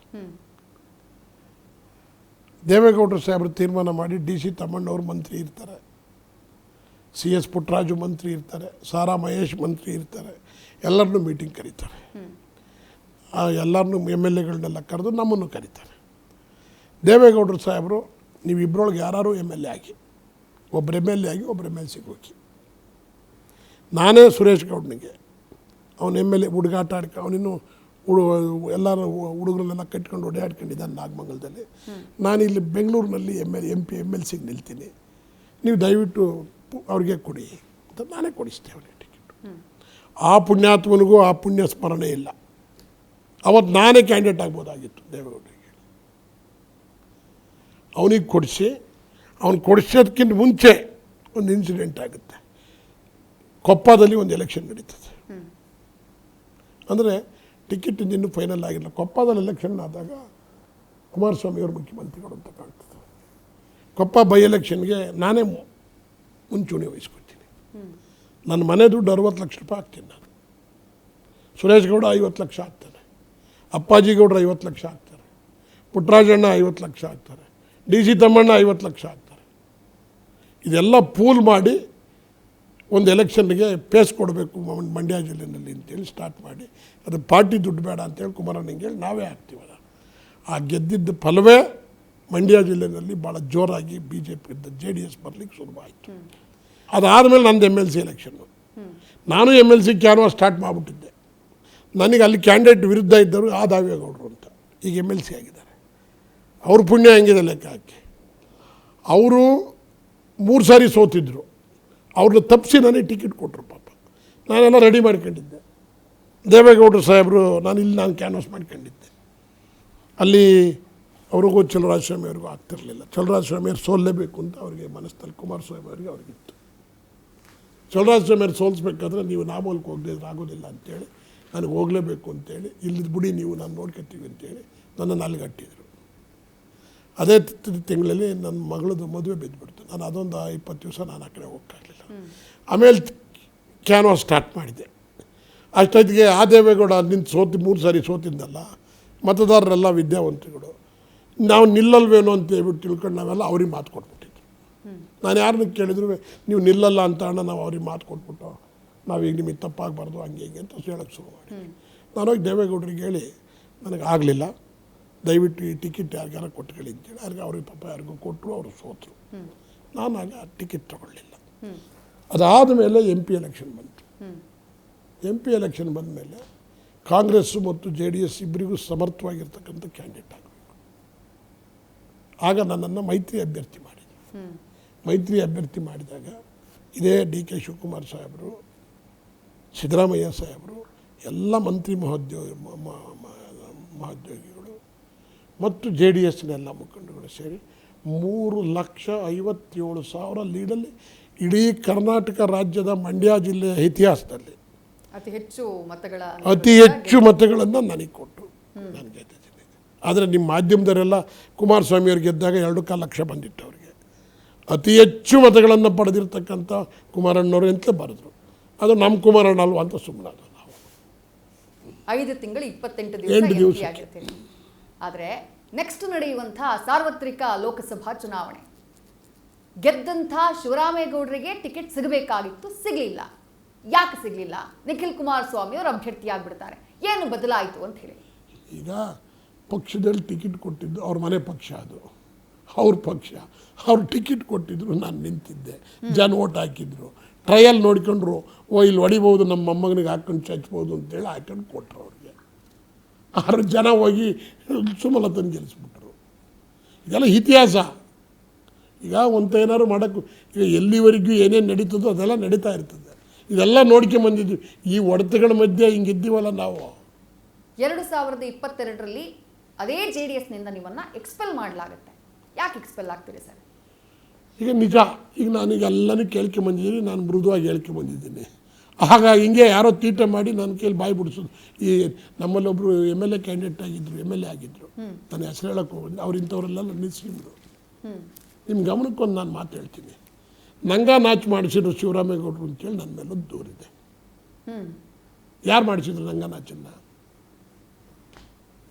ದೇವೇಗೌಡರು ಸಾಹೇಬರು ತೀರ್ಮಾನ ಮಾಡಿ DC ತಮ್ಮಣ್ಣವ್ರು ಮಂತ್ರಿ ಇರ್ತಾರೆ, CS ಪುಟ್ಟರಾಜು ಮಂತ್ರಿ ಇರ್ತಾರೆ, ಸಾರಾ ಮಹೇಶ್ ಮಂತ್ರಿ ಇರ್ತಾರೆ, ಎಲ್ಲರನ್ನೂ ಮೀಟಿಂಗ್ ಕರೀತಾರೆ. ಎಲ್ಲರನ್ನೂ MLAಗಳನ್ನೆಲ್ಲ ಕರೆದು ನಮ್ಮನ್ನು ಕರೀತಾರೆ. ದೇವೇಗೌಡರು ಸಾಹೇಬರು ನೀವು ಇಬ್ಬರೊಳಗೆ ಯಾರು MLA ಆಗಿ, ಒಬ್ಬರು MLA ಆಗಿ ಒಬ್ಬರು MLCಗೆ ಹೋಗಿ. ನಾನೇ ಸುರೇಶ್ ಗೌಡನಿಗೆ ಅವನು MLA ಹುಡುಗಾಟ ಆಡ್ಕೊಂಡು ಅವನಿನ್ನೂ ಎಲ್ಲರೂ ಹುಡುಗರನ್ನೆಲ್ಲ ಕಟ್ಕೊಂಡು ಓಡಾಡ್ಕೊಂಡಿದ್ದಾನೆ ನಾಗಮಂಗಲದಲ್ಲಿ. ನಾನು ಇಲ್ಲಿ ಬೆಂಗಳೂರಿನಲ್ಲಿ MP MLCಗೆ ನಿಲ್ತೀನಿ, ನೀವು ದಯವಿಟ್ಟು ಅವ್ರಿಗೆ ಕೊಡಿ ಅಂತ ನಾನೇ ಕೊಡಿಸ್ತೇವೆ ಟಿಕೆಟ್. ಆ ಪುಣ್ಯಾತ್ಮನಿಗೂ ಆ ಪುಣ್ಯ ಸ್ಮರಣೆ ಇಲ್ಲ. ಅವತ್ತು ನಾನೇ ಕ್ಯಾಂಡಿಡೇಟ್ ಆಗ್ಬೋದಾಗಿತ್ತು ದೇವೇಗೌಡರಿಗೆ. ಅವನಿಗೆ ಕೊಡಿಸಿ, ಅವನು ಕೊಡಿಸೋದಕ್ಕಿಂತ ಮುಂಚೆ ಒಂದು ಇನ್ಸಿಡೆಂಟ್ ಆಗುತ್ತೆ. ಕೊಪ್ಪದಲ್ಲಿ ಒಂದು ಎಲೆಕ್ಷನ್ ನಡೀತದೆ. ಅಂದರೆ ಟಿಕೆಟ್ ಇನ್ನೂ ಫೈನಲ್ ಆಗಿಲ್ಲ. ಕೊಪ್ಪದಲ್ಲಿ ಎಲೆಕ್ಷನ್ ಆದಾಗ ಕುಮಾರಸ್ವಾಮಿಯವರು ಮುಖ್ಯಮಂತ್ರಿಗಳು ಅಂತ ಕಾಣ್ತದೆ. ಕೊಪ್ಪ ಬೈ ಎಲೆಕ್ಷನ್ಗೆ ನಾನೇ ಮುಂಚೂಣಿ ವಹಿಸ್ಕೊತೀನಿ. ನನ್ನ ಮನೆ ದುಡ್ಡು 60 ಲಕ್ಷ ರೂಪಾಯಿ ಹಾಕ್ತೀನಿ ನಾನು. ಸುರೇಶ್ ಗೌಡ 50 ಲಕ್ಷ ಹಾಕ್ತಾನೆ, ಅಪ್ಪಾಜಿ ಗೌಡ್ರು 50 ಲಕ್ಷ ಹಾಕ್ತಾರೆ, ಪುಟ್ಟರಾಜಣ್ಣ 50 ಲಕ್ಷ ಹಾಕ್ತಾರೆ, DC ತಮ್ಮಣ್ಣ 50 ಲಕ್ಷ ಹಾಕ್ತಾರೆ. ಇದೆಲ್ಲ ಪೂಲ್ ಮಾಡಿ ಒಂದು ಎಲೆಕ್ಷನ್ಗೆ ಪೇಸ್ ಕೊಡಬೇಕು ಮಂಡ್ಯ ಜಿಲ್ಲೆಯಲ್ಲಿ ಅಂತೇಳಿ ಸ್ಟಾರ್ಟ್ ಮಾಡಿ, ಅದು ಪಾರ್ಟಿ ದುಡ್ಡು ಬೇಡ ಅಂತೇಳಿ ಕುಮಾರಣ್ಣಂಗೆ ಹೇಳಿ ನಾವೇ ಹಾಕ್ತೀವಲ್ಲ. ಆ ಗೆದ್ದಿದ್ದ ಫಲವೇ ಮಂಡ್ಯ ಜಿಲ್ಲೆಯಲ್ಲಿ ಭಾಳ ಜೋರಾಗಿ BJP JDS ಬರಲಿಕ್ಕೆ ಶುರುವಾಯಿತು. ಅದಾದಮೇಲೆ ನಂದು MLC ಎಲೆಕ್ಷನ್ನು. ನಾನು MLC ಕ್ಯಾನ್ವಾಸ್ ಸ್ಟಾರ್ಟ್ ಮಾಡಿಬಿಟ್ಟಿದ್ದೆ. ನನಗೆ ಅಲ್ಲಿ ಕ್ಯಾಂಡಿಡೇಟ್ ವಿರುದ್ಧ ಇದ್ದರು ದೇವೇಗೌಡರು ಅಂತ, ಈಗ MLC ಆಗಿದ್ದಾರೆ. ಅವ್ರ ಪುಣ್ಯ ಹೆಂಗಿದೆ ಲೆಕ್ಕ ಹಾಕಿ. ಅವರು 3 ಸಾರಿ ಸೋತಿದ್ರು, ಅವ್ರನ್ನ ತಪ್ಪಿಸಿ ನನಗೆ ಟಿಕೆಟ್ ಕೊಟ್ಟರು. ಪಾಪ ನಾನೆಲ್ಲ ರೆಡಿ ಮಾಡ್ಕೊಂಡಿದ್ದೆ. ದೇವೇಗೌಡರು ಸಾಹೇಬರು ನಾನು ಕ್ಯಾನ್ವಾಸ್ ಮಾಡ್ಕೊಂಡಿದ್ದೆ. ಅಲ್ಲಿ ಅವ್ರಿಗೂ ಚಲುವರಾಜಸ್ವಾಮಿ ಅವ್ರಿಗೂ ಆಗ್ತಿರಲಿಲ್ಲ. ಚಲುವರಾಜಸ್ವಾಮಿ ಅವ್ರು ಸೋಲ್ಲೇಬೇಕು ಅಂತ ಅವ್ರಿಗೆ ಮನಸ್ಸಲ್ಲಿ ಕುಮಾರಸ್ವಾಮಿ ಅವರಿಗೆ ಅವ್ರಿಗಿತ್ತು. ಚಲುವರಾಜಸ್ವಾಮಿ ಅವ್ರು ಸೋಲಿಸ್ಬೇಕಾದ್ರೆ ನೀವು ನಾಮೂಲಕ್ಕೆ ಹೋಗದಿದ್ರೆ ಆಗೋದಿಲ್ಲ ಅಂತೇಳಿ ನನಗೆ ಹೋಗಲೇಬೇಕು ಅಂತೇಳಿ, ಇಲ್ಲಿದ್ದು ಬಿಡಿ ನೀವು ನಾನು ನೋಡ್ಕೊತೀವಿ ಅಂತೇಳಿ ನನ್ನನ್ನು ಅಲ್ಲಿಗಟ್ಟಿದ್ರು. ಅದೇ ತಿಂಗಳಲ್ಲಿ ನನ್ನ ಮಗಳದ್ದು ಮದುವೆ ಬಿದ್ದುಬಿಡ್ತು. ನಾನು ಅದೊಂದು 20 ದಿವಸ ನಾನು ಆ ಕಡೆ ಹೋಗೋಕ್ಕಾಗಲಿಲ್ಲ. ಆಮೇಲೆ ಕ್ಯಾನ್ವಾಸ್ ಸ್ಟಾರ್ಟ್ ಮಾಡಿದೆ. ಅಷ್ಟೊತ್ತಿಗೆ ದೇವೇಗೌಡ ನಿಂತು 3 ಸಾರಿ ಸೋತಿದ್ದಲ್ಲ, ಮತದಾರರೆಲ್ಲ ವಿದ್ಯಾವಂತರುಗಳು, ನಾವು ನಿಲ್ಲಲ್ವೇನೋ ಅಂತ ಹೇಳ್ಬಿಟ್ಟು ತಿಳ್ಕೊಂಡು ನಾವೆಲ್ಲ ಅವ್ರಿಗೆ ಮಾತು ಕೊಟ್ಬಿಟ್ಟಿದ್ವಿ. ನಾನು ಯಾರನ್ನ ಕೇಳಿದ್ರು ನೀವು ನಿಲ್ಲಲ್ಲ ಅಂತ ಅಣ್ಣ ನಾವು ಅವ್ರಿಗೆ ಮಾತು ಕೊಟ್ಬಿಟ್ಟು ನಾವೀಗ ನಿಮಗೆ ತಪ್ಪಾಗಬಾರ್ದು ಹಂಗೆ ಹಿಂಗೆ ಅಂತ ಹೇಳೋಕ್ಕೆ ಶುರು ಮಾಡಿ ನಾನು ಹೋಗಿ ದೇವೇಗೌಡರಿಗೆ ಹೇಳಿ ನನಗೆ ಆಗಲಿಲ್ಲ, ದಯವಿಟ್ಟು ಈ ಟಿಕೆಟ್ ಯಾರಿಗಾರ ಕೊಟ್ಕೊಳ್ಳಿ ಅಂತೇಳಿ ಅವ್ರಿಗೆ ಪಾಪ ಯಾರಿಗೂ ಕೊಟ್ಟರು, ಅವರು ಸೋತರು. ನಾನು ಆಗ ಟಿಕೆಟ್ ತಗೊಳ್ಳಿಲ್ಲ. ಅದಾದ ಮೇಲೆ MP ಎಲೆಕ್ಷನ್ ಬಂತು. MP ಎಲೆಕ್ಷನ್ ಬಂದ ಮೇಲೆ ಕಾಂಗ್ರೆಸ್ಸು ಮತ್ತು JDS ಇಬ್ಬರಿಗೂ ಸಮರ್ಥವಾಗಿರ್ತಕ್ಕಂಥ ಕ್ಯಾಂಡಿಡೇಟ್ ಆಗಬೇಕು. ಆಗ ನನ್ನನ್ನು ಮೈತ್ರಿ ಅಭ್ಯರ್ಥಿ ಮಾಡಿದರು. ಮೈತ್ರಿ ಅಭ್ಯರ್ಥಿ ಮಾಡಿದಾಗ ಇದೇ DK ಶಿವಕುಮಾರ್ ಸಾಹೇಬರು, ಸಿದ್ದರಾಮಯ್ಯ ಸಾಹೇಬರು, ಎಲ್ಲ ಮಂತ್ರಿ ಮಹೋದ್ಯೋಗಿಗಳು ಮತ್ತು JDSನೆಲ್ಲ ಮುಖಂಡಗಳು ಸೇರಿ 3,57,000 ಲೀಡಲ್ಲಿ ಇಡೀ ಕರ್ನಾಟಕ ರಾಜ್ಯದ ಮಂಡ್ಯ ಜಿಲ್ಲೆಯ ಇತಿಹಾಸದಲ್ಲಿ ಅತಿ ಹೆಚ್ಚು ಮತಗಳನ್ನು ನನಗೆ ಕೊಟ್ಟರು. ನಾನು ಗೆದ್ದಿದ್ದೀನಿ. ಆದರೆ ನಿಮ್ಮ ಮಾಧ್ಯಮದವರೆಲ್ಲ ಕುಮಾರಸ್ವಾಮಿ ಅವ್ರು ಗೆದ್ದಾಗ 2.25 ಲಕ್ಷ ಬಂದಿತ್ತು ಅವರಿಗೆ. ಅತಿ ಹೆಚ್ಚು ಮತಗಳನ್ನು ಪಡೆದಿರ್ತಕ್ಕಂಥ ಕುಮಾರಣ್ಣವರು ಅಂತಲೇ ಬರೆದ್ರು. ಅದು ನಮ್ಮ ಕುಮಾರಣ್ಣ ಅಲ್ವಾ ಅಂತ ಸುಮ್ಮನಾದ ನಾವು. 5 ತಿಂಗಳು 28 ದಿವಸ ಆಗಿರ್ತೀವಿ. ಆದರೆ ನೆಕ್ಸ್ಟ್ ನಡೆಯುವಂಥ ಸಾರ್ವತ್ರಿಕ ಲೋಕಸಭಾ ಚುನಾವಣೆ ಗೆದ್ದಂಥ ಶಿವರಾಮೇಗೌಡರಿಗೆ ಟಿಕೆಟ್ ಸಿಗಬೇಕಾಗಿತ್ತು, ಸಿಗಲಿಲ್ಲ. ಯಾಕೆ ಸಿಗಲಿಲ್ಲ? ನಿಖಿಲ್ ಕುಮಾರಸ್ವಾಮಿ ಅವರು ಅಭ್ಯರ್ಥಿ ಆಗಿಬಿಡ್ತಾರೆ. ಏನು ಬದಲಾಯಿತು ಅಂತ ಹೇಳಿ. ಈಗ ಪಕ್ಷದಲ್ಲಿ ಟಿಕೆಟ್ ಕೊಟ್ಟಿದ್ದು ಅವ್ರ ಮನೆ ಪಕ್ಷ, ಅದು ಅವ್ರ ಪಕ್ಷ. ಅವ್ರು ಟಿಕೆಟ್ ಕೊಟ್ಟಿದ್ರು, ನಾನು ನಿಂತಿದ್ದೆ, ಜನ ಓಟ್ ಹಾಕಿದ್ರು, ಟ್ರಯಲ್ ನೋಡ್ಕೊಂಡ್ರು, ಇಲ್ಲಿ ಹೊಡಿಬೋದು, ನಮ್ಮ ಮೊಮ್ಮಗನಿಗೆ ಹಾಕೊಂಡು ಚಚ್ಬೋದು ಅಂತೇಳಿ ಹಾಕೊಂಡು ಕೊಟ್ಟರು ಅವ್ರಿಗೆ. 6 ಜನ ಹೋಗಿ ಸುಮಲತನ ಗೆಲ್ಲಿಸ್ಬಿಟ್ರು. ಇದೆಲ್ಲ ಇತಿಹಾಸ. ಈಗ ಏನಾದ್ರು ಮಾಡೋಕ್ಕೂ ಈಗ ಎಲ್ಲಿವರೆಗೂ ಏನೇನು ನಡೀತದೋ ಅದೆಲ್ಲ ನಡೀತಾ ಇರ್ತದೆ. ಇದೆಲ್ಲ ನೋಡ್ಕೊಂಬಂದಿದ್ವಿ. ಈ ಹೊಡೆತಗಳ ಮಧ್ಯೆ ಹಿಂಗಿದ್ದೀವಲ್ಲ ನಾವು. 2022ರಲ್ಲಿ ಅದೇ JDSನಿಂದ ನಿಮ್ಮನ್ನು ಎಕ್ಸ್ಪೆಲ್ ಮಾಡಲಾಗುತ್ತೆ. ಯಾಕೆ ಎಕ್ಸ್ಪೆಲ್ ಆಗ್ತೀರಿ ಸರ್? ಈಗ ನಿಜ, ಈಗ ನಾನೀಗೆಲ್ಲನೂ ಕೇಳ್ಕೊಂಬಂದಿದ್ದೀನಿ, ನಾನು ಮೃದುವಾಗಿ ಹೇಳ್ಕೊಂಬಂದಿದ್ದೀನಿ. ಆಗ ಹಿಂಗೆ ಯಾರೋ ತೀಟ ಮಾಡಿ ನನ್ನ ಕೈಲಿ ಬಾಯಿ ಬಿಡಿಸೋದು. ಈ ನಮ್ಮಲ್ಲೊಬ್ಬರು MLA ಕ್ಯಾಂಡಿಡೇಟ್ ಆಗಿದ್ದರು, MLA ಆಗಿದ್ದರು, ನಾನು ಹೆಸರು ಹೇಳೋಕ್ಕೆ ಹೋಗಿದ್ದೆ. ಅವ್ರು ಇಂಥವರೆಲ್ಲ ನಿಲ್ಲಿಸಿದ್ರು. ನಿಮ್ಮ ಗಮನಕ್ಕೊಂದು ನಾನು ಮಾತು ಹೇಳ್ತೀನಿ. ನಂಗ ನಾಚು ಮಾಡಿಸಿದ್ರು ಶಿವರಾಮೇಗೌಡರು ಅಂತೇಳಿ ನನ್ನ ಮೇಲೆ ದೂರಿದೆ. ಯಾರು ಮಾಡಿಸಿದ್ರು ನಂಗ ನಾಚನ್ನು?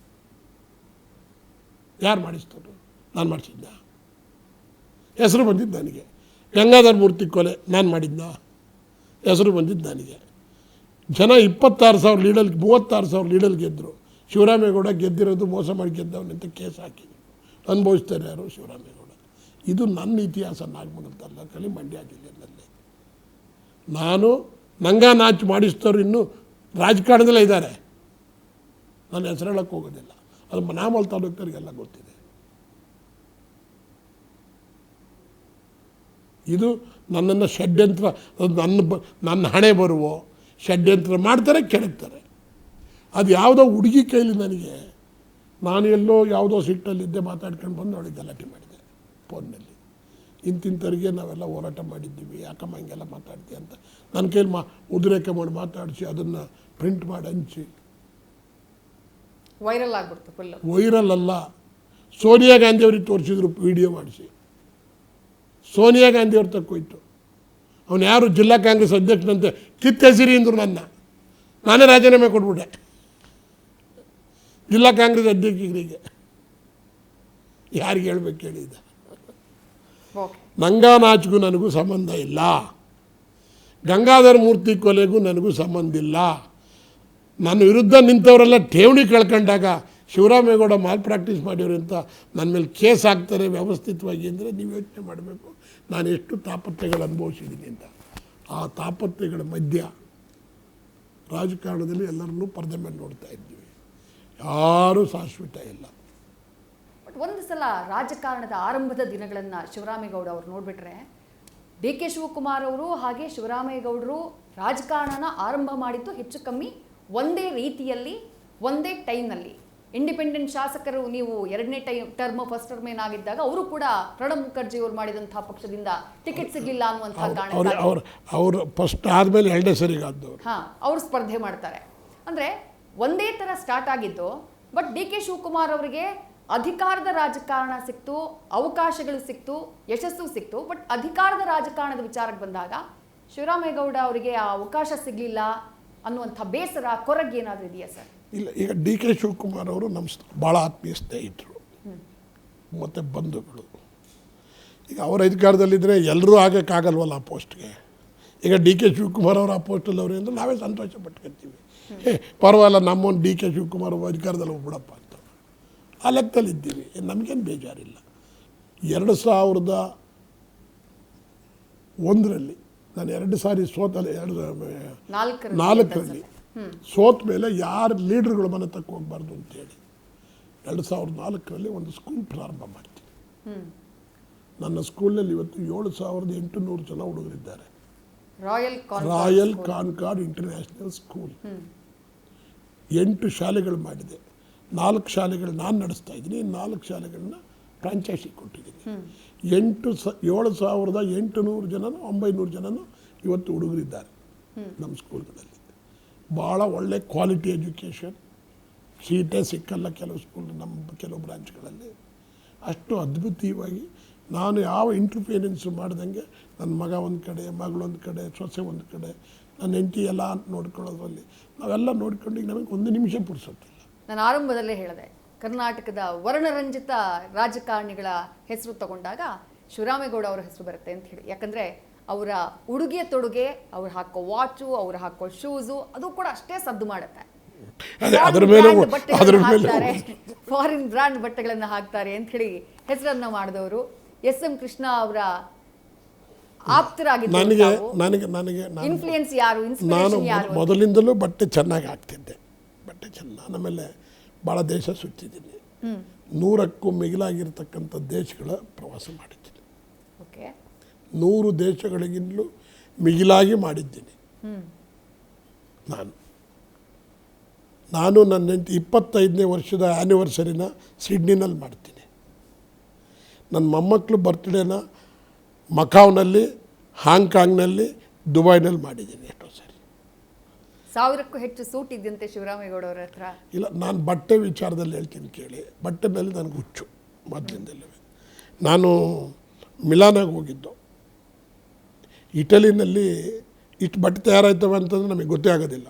ಯಾರು ಮಾಡಿಸ್ತಾರೆ? ನಾನು ಮಾಡಿಸಿದ್ದ? ಹೆಸರು ಬಂದಿದ್ದು ನನಗೆ. ಗಂಗಾಧರ ಮೂರ್ತಿ ಕೊಲೆ ನಾನು ಮಾಡಿದ್ದ? ಹೆಸರು ಬಂದಿದ್ದು ನನಗೆ. ಜನ 26,000 ಲೀಡಲ್ಲಿ 36,000 ಲೀಡಲ್ಲಿ ಗೆದ್ದರು. ಶಿವರಾಮೇಗೌಡ ಗೆದ್ದಿರೋದು ಮೋಸ ಮಾಡಿ ಗೆದ್ದವನಂತ ಕೇಸ್ ಹಾಕಿದ್ರು. ಅನುಭವಿಸ್ತಾರೆ ಯಾರು? ಶಿವರಾಮೇಗೌಡ. ಇದು ನನ್ನ ಇತಿಹಾಸ. ನಾಗಮಂಗಲದಲ್ಲ, ಕಲಿ ಮಂಡ್ಯ ಜಿಲ್ಲೆಯಲ್ಲಿ ನಾನು ನಂಗ ನಾಚು ಮಾಡಿಸ್ತವ್ರು ಇನ್ನೂ ರಾಜಕಾರಣದಲ್ಲೇ ಇದ್ದಾರೆ. ನಾನು ಹೆಸರು ಹೇಳಕ್ಕೆ ಹೋಗೋದಿಲ್ಲ. ಅದು ಮನಾಮಲ್ ತಾಲೂಕರಿಗೆಲ್ಲ ಗೊತ್ತಿದೆ. ಇದು ನನ್ನನ್ನು ಷಡ್ಯಂತ್ರ, ನನ್ನ ಹಣೆ ಬರುವೋ ಷಡ್ಯಂತ್ರ ಮಾಡ್ತಾರೆ, ಕೆಡಕ್ತಾರೆ. ಅದು ಯಾವುದೋ ಹುಡುಗಿ ಕೈಲಿ ನನಗೆ, ನಾನು ಎಲ್ಲೋ ಯಾವುದೋ ಸಿಟ್ಟಲ್ಲಿದ್ದೆ, ಮಾತಾಡ್ಕೊಂಡು ಬಂದು ಅವಳಿಗೆ ಗಲಾಟೆ ಮಾಡಿದೆ ಫೋನ್ನಲ್ಲಿ. ಇಂತಿಂಥವ್ರಿಗೆ ನಾವೆಲ್ಲ ಹೋರಾಟ ಮಾಡಿದ್ದೀವಿ, ಯಾಕಮ್ಮ ಹಿಂಗೆಲ್ಲ ಮಾತಾಡ್ತೀವಿ ಅಂತ ನನ್ನ ಕೈಲಿ ಉದ್ರೇಕ ಮಾಡಿ ಮಾತಾಡಿಸಿ ಅದನ್ನು ಪ್ರಿಂಟ್ ಮಾಡಿ ಹಂಚಿ ವೈರಲ್ ಆಗ್ಬಿಡ್ತು. ಫುಲ್ ವೈರಲ್ ಅಲ್ಲ, ಸೋನಿಯಾ ಗಾಂಧಿ ಅವ್ರಿಗೆ ತೋರಿಸಿದ್ರು ವಿಡಿಯೋ ಮಾಡಿಸಿ. ಸೋನಿಯಾ ಗಾಂಧಿ ಅವ್ರು ತಕ್ಕೋಯ್ತು. ಅವನು ಯಾರು ಜಿಲ್ಲಾ ಕಾಂಗ್ರೆಸ್ ಅಧ್ಯಕ್ಷನಂತೆ ಕಿತ್ತೆಸಿರಿ ಅಂದರು. ನಾನೇ ರಾಜೀನಾಮೆ ಕೊಟ್ಬಿಟ್ಟೆ ಜಿಲ್ಲಾ ಕಾಂಗ್ರೆಸ್ ಅಧ್ಯಕ್ಷರಿಗೆ. ಯಾರಿಗೆ ಹೇಳ್ಬೇಕು ಹೇಳಿದ? ನಂಗಾ ನಾಚ್ಗೂ ನನಗೂ ಸಂಬಂಧ ಇಲ್ಲ. ಗಂಗಾಧರ ಮೂರ್ತಿ ಕೊಲೆಗೂ ನನಗೂ ಸಂಬಂಧ ಇಲ್ಲ. ನನ್ನ ವಿರುದ್ಧ ನಿಂತವರೆಲ್ಲ ಠೇವಣಿ ಕಳ್ಕೊಂಡಾಗ ಶಿವರಾಮೇಗೌಡ ಮಾಲ್ ಪ್ರಾಕ್ಟೀಸ್ ಮಾಡಿವ್ರು ಅಂತ ನನ್ನ ಮೇಲೆ ಕೇಸ್ ಹಾಕ್ತಾರೆ ವ್ಯವಸ್ಥಿತವಾಗಿ ಅಂದರೆ ನೀವು ಯೋಚನೆ ಮಾಡಬೇಕು ನಾನು ಎಷ್ಟು ತಾಪತ್ರೆಗಳು ಅನುಭವಿಸಿದ್ದೀನಿ ಅಂತ. ಆ ತಾಪತ್ರೆಗಳ ಮಧ್ಯ ರಾಜಕಾರಣದಲ್ಲಿ ಎಲ್ಲರನ್ನೂ ಪರದೆ ಮೇಲೆ ನೋಡ್ತಾ ಇದ್ದೀವಿ. ಯಾರೂ ಶಾಶ್ವತ ಇಲ್ಲ. ಬಟ್ ಒಂದು ಸಲ ರಾಜಕಾರಣದ ಆರಂಭದ ದಿನಗಳನ್ನು ಶಿವರಾಮೇಗೌಡ ಅವರು ನೋಡಿಬಿಟ್ರೆ, DK ಶಿವಕುಮಾರ್ ಅವರು ಹಾಗೆ ಶಿವರಾಮೇಗೌಡರು ರಾಜಕಾರಣನ ಆರಂಭ ಮಾಡಿದ್ದು ಹೆಚ್ಚು ಕಮ್ಮಿ ಒಂದೇ ರೀತಿಯಲ್ಲಿ, ಒಂದೇ ಟೈಮ್ನಲ್ಲಿ. ಇಂಡಿಪೆಂಡೆಂಟ್ ಶಾಸಕರು, ನೀವು 2ನೇ ಟರ್ಮ್ ಫಸ್ಟ್ ಟರ್ಮ್ ಏನಾಗಿದ್ದಾಗ ಅವರು ಕೂಡ ಪ್ರಣಬ್ ಮುಖರ್ಜಿ ಅವರು ಮಾಡಿದಂತಹ ಪಕ್ಷದಿಂದ ಟಿಕೆಟ್ ಸಿಗಲಿಲ್ಲ ಅನ್ನುವಂತಹ ಕಾರಣ ಅವರು ಫಸ್ಟ್ ಆದಮೇಲೆ 2ನೇ ಸರಿಗಾದ್ದು ಅವರು ಸ್ಪರ್ಧೆ ಮಾಡ್ತಾರೆ. ಅಂದರೆ ಒಂದೇ ಥರ ಸ್ಟಾರ್ಟ್ ಆಗಿದ್ದು. ಬಟ್ DK ಶಿವಕುಮಾರ್ ಅವರಿಗೆ ಅಧಿಕಾರದ ರಾಜಕಾರಣ ಸಿಕ್ತು, ಅವಕಾಶಗಳು ಸಿಕ್ತು, ಯಶಸ್ಸು ಸಿಕ್ತು. ಬಟ್ ಅಧಿಕಾರದ ರಾಜಕಾರಣದ ವಿಚಾರಕ್ಕೆ ಬಂದಾಗ ಶಿವರಾಮೇಗೌಡ ಅವರಿಗೆ ಆ ಅವಕಾಶ ಸಿಗಲಿಲ್ಲ ಅನ್ನುವಂಥ ಬೇಸರ, ಕೊರಗೆ ಏನಾದರೂ ಇದೆಯಾ ಸರ್? ಇಲ್ಲ. ಈಗ DK ಶಿವಕುಮಾರ್ ಅವರು ನಮ್ಮ ಭಾಳ ಆತ್ಮೀಯ ಸ್ನೇಹಿತರು ಮತ್ತು ಬಂಧುಗಳು. ಈಗ ಅವ್ರ ಅಧಿಕಾರದಲ್ಲಿದ್ದರೆ ಎಲ್ಲರೂ ಆಗೋಕ್ಕಾಗಲ್ವಲ್ಲ ಆ ಪೋಸ್ಟ್ಗೆ. ಈಗ ಡಿ ಕೆ ಶಿವಕುಮಾರ್ ಅವರು ಆ ಪೋಸ್ಟಲ್ಲಿ ಅವ್ರು ಅಂದರೆ ನಾವೇ ಸಂತೋಷ ಪಟ್ಕೊತೀವಿ. ಪರವಾಗಿಲ್ಲ, ನಮ್ಮೊಂದು ಡಿ ಕೆ ಶಿವಕುಮಾರ್ ಅಧಿಕಾರದಲ್ಲಿ ಹೋಗ್ಬಿಡಪ್ಪ ಅಂತ ಆ ಲೆಕ್ಕದಲ್ಲಿ ಇದ್ದೀವಿ. ನಮಗೇನು ಬೇಜಾರಿಲ್ಲ. 2001ರಲ್ಲಿ ನಾನು 2 ಸಾರಿ ಸೋತಲ್ಲ, 4ರಲ್ಲಿ ಸೋತ ಮೇಲೆ ಯಾರು ಲೀಡ್ರ್ಗಳು ಮನೆ ತಕ್ಕ ಹೋಗ್ಬಾರ್ದು ಅಂತೇಳಿ 2004ರಲ್ಲಿ ಒಂದು ಸ್ಕೂಲ್ ಪ್ರಾರಂಭ ಮಾಡ್ತೀನಿ. ನನ್ನ ಸ್ಕೂಲಲ್ಲಿ ಇವತ್ತು 7,800 ಜನ ಹುಡುಗರಿದ್ದಾರೆ. Royal Concord International School. 8 ಶಾಲೆಗಳು ಮಾಡಿದೆ. 4 ಶಾಲೆಗಳು ನಾನು ನಡೆಸ್ತಾ ಇದ್ದೀನಿ, 4 ಶಾಲೆಗಳನ್ನ ಫ್ರಾಂಚೈಸಿ ಕೊಟ್ಟಿದ್ದೀನಿ. 7,800 ಜನನೂ 900 ಜನನೂ ಇವತ್ತು ಹುಡುಗರಿದ್ದಾರೆ ನಮ್ಮ ಸ್ಕೂಲ್ಗಳಲ್ಲಿ. ಭಾಳ ಒಳ್ಳೆ ಕ್ವಾಲಿಟಿ ಎಜುಕೇಷನ್. ಸೀಟೇ ಸಿಕ್ಕಲ್ಲ ಕೆಲವು ಸ್ಕೂಲ್, ನಮ್ಮ ಕೆಲವು ಬ್ರಾಂಚ್ಗಳಲ್ಲಿ. ಅಷ್ಟು ಅದ್ಭುತವಾಗಿ ನಾನು ಯಾವ ಇಂಟರ್ಫಿಯರೆನ್ಸು ಮಾಡ್ದಂಗೆ ನನ್ನ ಮಗ ಒಂದು ಕಡೆ, ಮಗಳೊಂದು ಕಡೆ, ಸೊಸೆ ಒಂದು ಕಡೆ, ನನ್ನ ಹೆಂಡತಿ ಎಲ್ಲ ನೋಡ್ಕೊಳ್ಳೋದ್ರಲ್ಲಿ ನಾವೆಲ್ಲ ನೋಡ್ಕೊಂಡು ಈಗ ನಮಗೆ ಒಂದು ನಿಮಿಷ ಪುರ್ಸೊತ್ತಿಲ್ಲ. ನಾನು ಆರಂಭದಲ್ಲೇ ಹೇಳಿದೆ, ಕರ್ನಾಟಕದ ವರ್ಣರಂಜಿತ ರಾಜಕಾರಣಿಗಳ ಹೆಸರು ತಗೊಂಡಾಗ ಶಿವರಾಮೇಗೌಡ ಅವರ ಹೆಸರು ಬರುತ್ತೆ ಅಂತ ಹೇಳಿ. ಯಾಕಂದರೆ ಅವರ ಉಡುಗೆ ತೊಡುಗೆ, ಅವ್ರು ಹಾಕೋ ವಾಚು, ಅವ್ರು ಹಾಕೋ ಶೂಸು, ಅದು ಕೂಡ ಅಷ್ಟೇ ಸದ್ದು ಮಾಡುತ್ತೆ. ಫಾರಿನ್ ಬ್ರ್ಯಾಂಡ್ ಬಟ್ಟೆಗಳನ್ನು ಹಾಕ್ತಾರೆ ಅಂತ ಹೇಳಿ ಹೆಸರನ್ನ ಮಾಡಿದವರು ಎಸ್.ಎಂ. ಕೃಷ್ಣ ಅವರ ಆಪ್ತರಾಗಿದ್ದರು. ಇನ್ಫ್ಲುಯೆನ್ಸ್ ಯಾರು? ನಾನು ಮೊದಲಿಂದಲೂ ಬಟ್ಟೆ ಚೆನ್ನಾಗಿ ಹಾಕ್ತಿದ್ದೆ. ಬಟ್ಟೆ ಚೆನ್ನಾಗಿ. ಆಮೇಲೆ ಭಾಳ ದೇಶ ಸುತ್ತಿದ್ದೀನಿ. 100ಕ್ಕೂ ಮಿಗಿಲಾಗಿರ್ತಕ್ಕಂಥ ದೇಶಗಳ ಪ್ರವಾಸ ಮಾಡಿದ್ದೀನಿ. 100 ದೇಶಗಳಿಗಿಂತಲೂ ಮಿಗಿಲಾಗಿ ಮಾಡಿದ್ದೀನಿ ನಾನು ನನ್ನ 25ನೇ ವರ್ಷದ ಆ್ಯನಿವರ್ಸರಿನ ಸಿಡ್ನಿನಲ್ಲಿ ಮಾಡ್ತೀನಿ. ನನ್ನ ಮೊಮ್ಮಕ್ಕಳು ಬರ್ತ್ಡೇನ ಮಕಾವ್ನಲ್ಲಿ, ಹಾಂಗ್ಕಾಂಗ್ನಲ್ಲಿ, ದುಬೈನಲ್ಲಿ ಮಾಡಿದ್ದೀನಿ ಎಷ್ಟೋ ಸರಿ. 1000ಕ್ಕೂ ಹೆಚ್ಚು ಸೂಟ್ ಇದ್ದಂತೆ ಶಿವರಾಮೇಗೌಡ ಅವರ ಹತ್ರ. ಇಲ್ಲ, ನಾನು ಬಟ್ಟೆ ವಿಚಾರದಲ್ಲಿ ಹೇಳ್ತೀನಿ ಕೇಳಿ. ಬಟ್ಟೆ ಮೇಲೆ ನನಗೆ ಹುಚ್ಚು ಮೊದಲಿಂದಲೇ. ನಾನು ಮಿಲಾನಾಗ ಹೋಗಿದ್ದು. ಇಟಲಿನಲ್ಲಿ ಇಷ್ಟು ಬಟ್ಟೆ ತಯಾರಾಯ್ತವೆ ಅಂತಂದರೆ ನಮಗೆ ಗೊತ್ತೇ ಆಗೋದಿಲ್ಲ.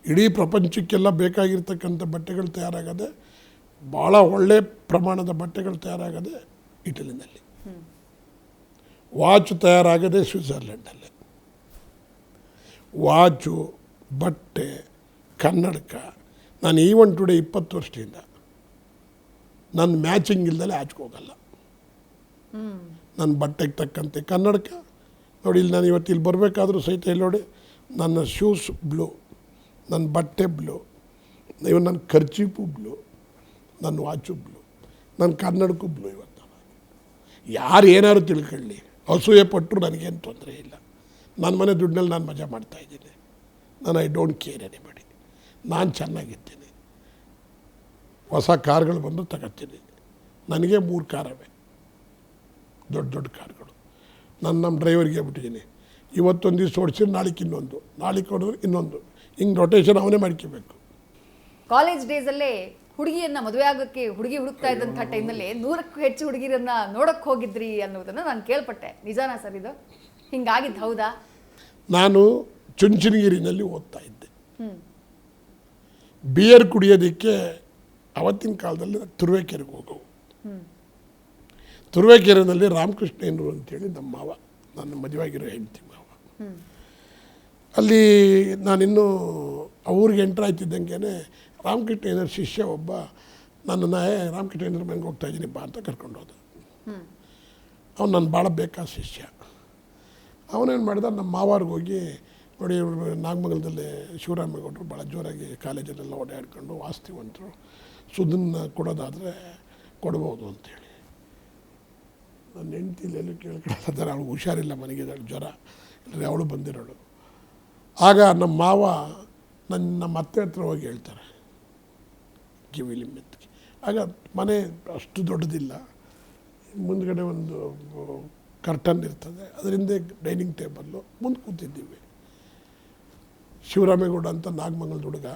ಇಡೀ ಪ್ರಪಂಚಕ್ಕೆಲ್ಲ ಬೇಕಾಗಿರ್ತಕ್ಕಂಥ ಬಟ್ಟೆಗಳು ತಯಾರಾಗದೆ, ಭಾಳ ಒಳ್ಳೆಯ ಪ್ರಮಾಣದ ಬಟ್ಟೆಗಳು ತಯಾರಾಗದೆ ಇಟಲಿನಲ್ಲಿ. ವಾಚ್ ತಯಾರಾಗದೆ ಸ್ವಿಟ್ಜರ್ಲೆಂಡಲ್ಲಿ. ವಾಚು, ಬಟ್ಟೆ, ಕನ್ನಡಕ. ನಾನು ಈವನ್ ಟುಡೇ 20 ವರ್ಷದಿಂದ ನನ್ನ ಮ್ಯಾಚಿಂಗ್ ಇಲ್ದಲೇ ಆಚೆಗೆ ಹೋಗಲ್ಲ. ನನ್ನ ಬಟ್ಟೆಗೆ ತಕ್ಕಂತೆ ಕನ್ನಡಕ ನೋಡಿ. ಇಲ್ಲಿ ನಾನು ಇವತ್ತು ಇಲ್ಲಿ ಬರಬೇಕಾದ್ರೂ ಸಹಿತ ಇಲ್ಲಿ ನೋಡಿ, ನನ್ನ ಶೂಸ್ ಬ್ಲೂ, ನನ್ನ ಬಟ್ಟೆ ಬ್ಲೂ, ಇವನ್ ನನ್ನ ಖರ್ಚೀಪು ಬ್ಲೂ, ನನ್ನ ವಾಚು ಬ್ಲೂ, ನನ್ನ ಕನ್ನಡಕ್ಕೂ ಬ್ಲೂ. ಇವತ್ತು ಯಾರು ಏನಾದ್ರು ತಿಳ್ಕೊಳ್ಳಿ, ಅಸೂಯೆ ಪಟ್ಟರು ನನಗೇನು ತೊಂದರೆ ಇಲ್ಲ. ನನ್ನ ಮನೆ ದುಡ್ಡಿನಲ್ಲಿ ನಾನು ಮಜಾ ಮಾಡ್ತಾಯಿದ್ದೀನಿ. ನಾನು ಐ ಡೋಂಟ್ ಕೇರ್ ಎನಿಬಡಿ. ನಾನು ಚೆನ್ನಾಗಿರ್ತೀನಿ. ಹೊಸ ಕಾರ್ಗಳು ಬಂದು ತಗೋತೀನಿ. ನನಗೆ 3 ಕಾರವೆ, ದೊಡ್ಡ ದೊಡ್ಡ ಕಾರ್ಗಳು. ನಾನು ನಮ್ಮ ಡ್ರೈವರ್ಗೆ ಬಿಟ್ಟಿದ್ದೀನಿ, ಇವತ್ತೊಂದು ದಿವಸ ಓಡಿಸಿದ್ರೆ ನಾಳೆಗೆ ಇನ್ನೊಂದು, ನಾಳೆಗೆ ಹೊಡೆದ್ರೆ ಇನ್ನೊಂದು, ಹಿಂಗೆ ರೊಟೇಷನ್ ಅವನೇ ಮಾಡ್ಕೋಬೇಕು. ಕಾಲೇಜ್ ಡೇಸಲ್ಲೇ ಹುಡುಗಿಯನ್ನ ಮದುವೆ ಆಗೋಕ್ಕೆ ಹುಡುಗಿ ಹುಡುಕ್ತಾ ಇದ್ದಂಥ ಟೈಮಲ್ಲಿ 100ಕ್ಕೂ ಹೆಚ್ಚು ಹುಡುಗಿರನ್ನ ನೋಡಕ್ಕೆ ಹೋಗಿದ್ರಿ ಅನ್ನೋದನ್ನು ನಾನು ಕೇಳ್ಪಟ್ಟೆ. ನಿಜಾನಾ ಸರ್ ಇದು? ಹಿಂಗಾಗಿದ್ದು ಹೌದಾ? ನಾನು ಚುಂಚನಗಿರಿನಲ್ಲಿ ಓದ್ತಾ ಇದ್ದೆ. ಬಿಯರ್ ಕುಡಿಯೋದಕ್ಕೆ ಅವತ್ತಿನ ಕಾಲದಲ್ಲಿ ತುರುವೇಕೆರೆಗೆ ಹೋಗೋವು. ತುರುವೇಕೆರೆಯಲ್ಲಿ ರಾಮಕೃಷ್ಣೇಂದ್ರ ಅಂತೇಳಿ ನಮ್ಮ ಮಾವ, ನನ್ನ ಮದುವೆಯಾಗಿರೋ ಹೆಂಡತಿ ಮಾವ. ಅಲ್ಲಿ ನಾನಿನ್ನೂ ಅವ್ರಿಗೆ ಎಂಟ್ರ್ ಆಯ್ತಿದ್ದಂಗೆ ರಾಮಕೃಷ್ಣೇಂದ್ರ ಶಿಷ್ಯ ಒಬ್ಬ ನನ್ನನ್ನು ರಾಮಕೃಷ್ಣೇಂದ್ರ ಮನೆಗೆ ಹೋಗ್ತಾ ಇದ್ದೀನಿ ಬಾ ಅಂತ ಕರ್ಕೊಂಡು ಹೋದ. ಅವ್ನು ನನ್ನ ಭಾಳ ಬೇಕಾದ ಶಿಷ್ಯ. ಅವನೇನು ಮಾಡಿದ, ನಮ್ಮ ಮಾವಾರ್ಗೆ ಹೋಗಿ ನೋಡಿ, ನಾಗಮಂಗಲದಲ್ಲಿ ಶಿವರಾಮೇಗೌಡರು ಭಾಳ ಜೋರಾಗಿ ಕಾಲೇಜಲ್ಲೆಲ್ಲ ಓಡಾಡ್ಕೊಂಡು ಆಸ್ತಿವಂತರು, ಸುದನ್ನು ಕೊಡೋದಾದರೆ ಕೊಡ್ಬೋದು ಅಂಥೇಳಿ. ನನ್ನ ಹೆಂಡ್ತಿಲೆಲ್ಲೂ ಕೇಳ್ಕೊಳ್ಳೋದಾರೆ, ಅವಳು ಹುಷಾರಿಲ್ಲ, ಮನೆಗಿದ್ದಾಳೆ, ಜ್ವರ ಇಲ್ಲದೆ ಅವಳು ಬಂದಿರೋಳು. ಆಗ ನಮ್ಮ ಮಾವ ನಮ್ಮ ಅತ್ತೆ ಹತ್ರ ಹೋಗಿ ಹೇಳ್ತಾರೆ ಕಿವಿಲಿ ಮೆತ್ತಿಗೆ. ಆಗ ಮನೆ ಅಷ್ಟು ದೊಡ್ಡದಿಲ್ಲ, ಮುಂದ್ಗಡೆ ಒಂದು ಕರ್ಟನ್ ಇರ್ತದೆ, ಅದರಿಂದ ಡೈನಿಂಗ್ ಟೇಬಲ್ಲು, ಮುಂದೆ ಕೂತಿದ್ದೀವಿ. ಶಿವರಾಮೇಗೌಡ ಅಂತ ನಾಗಮಂಗಲದ ಹುಡುಗ,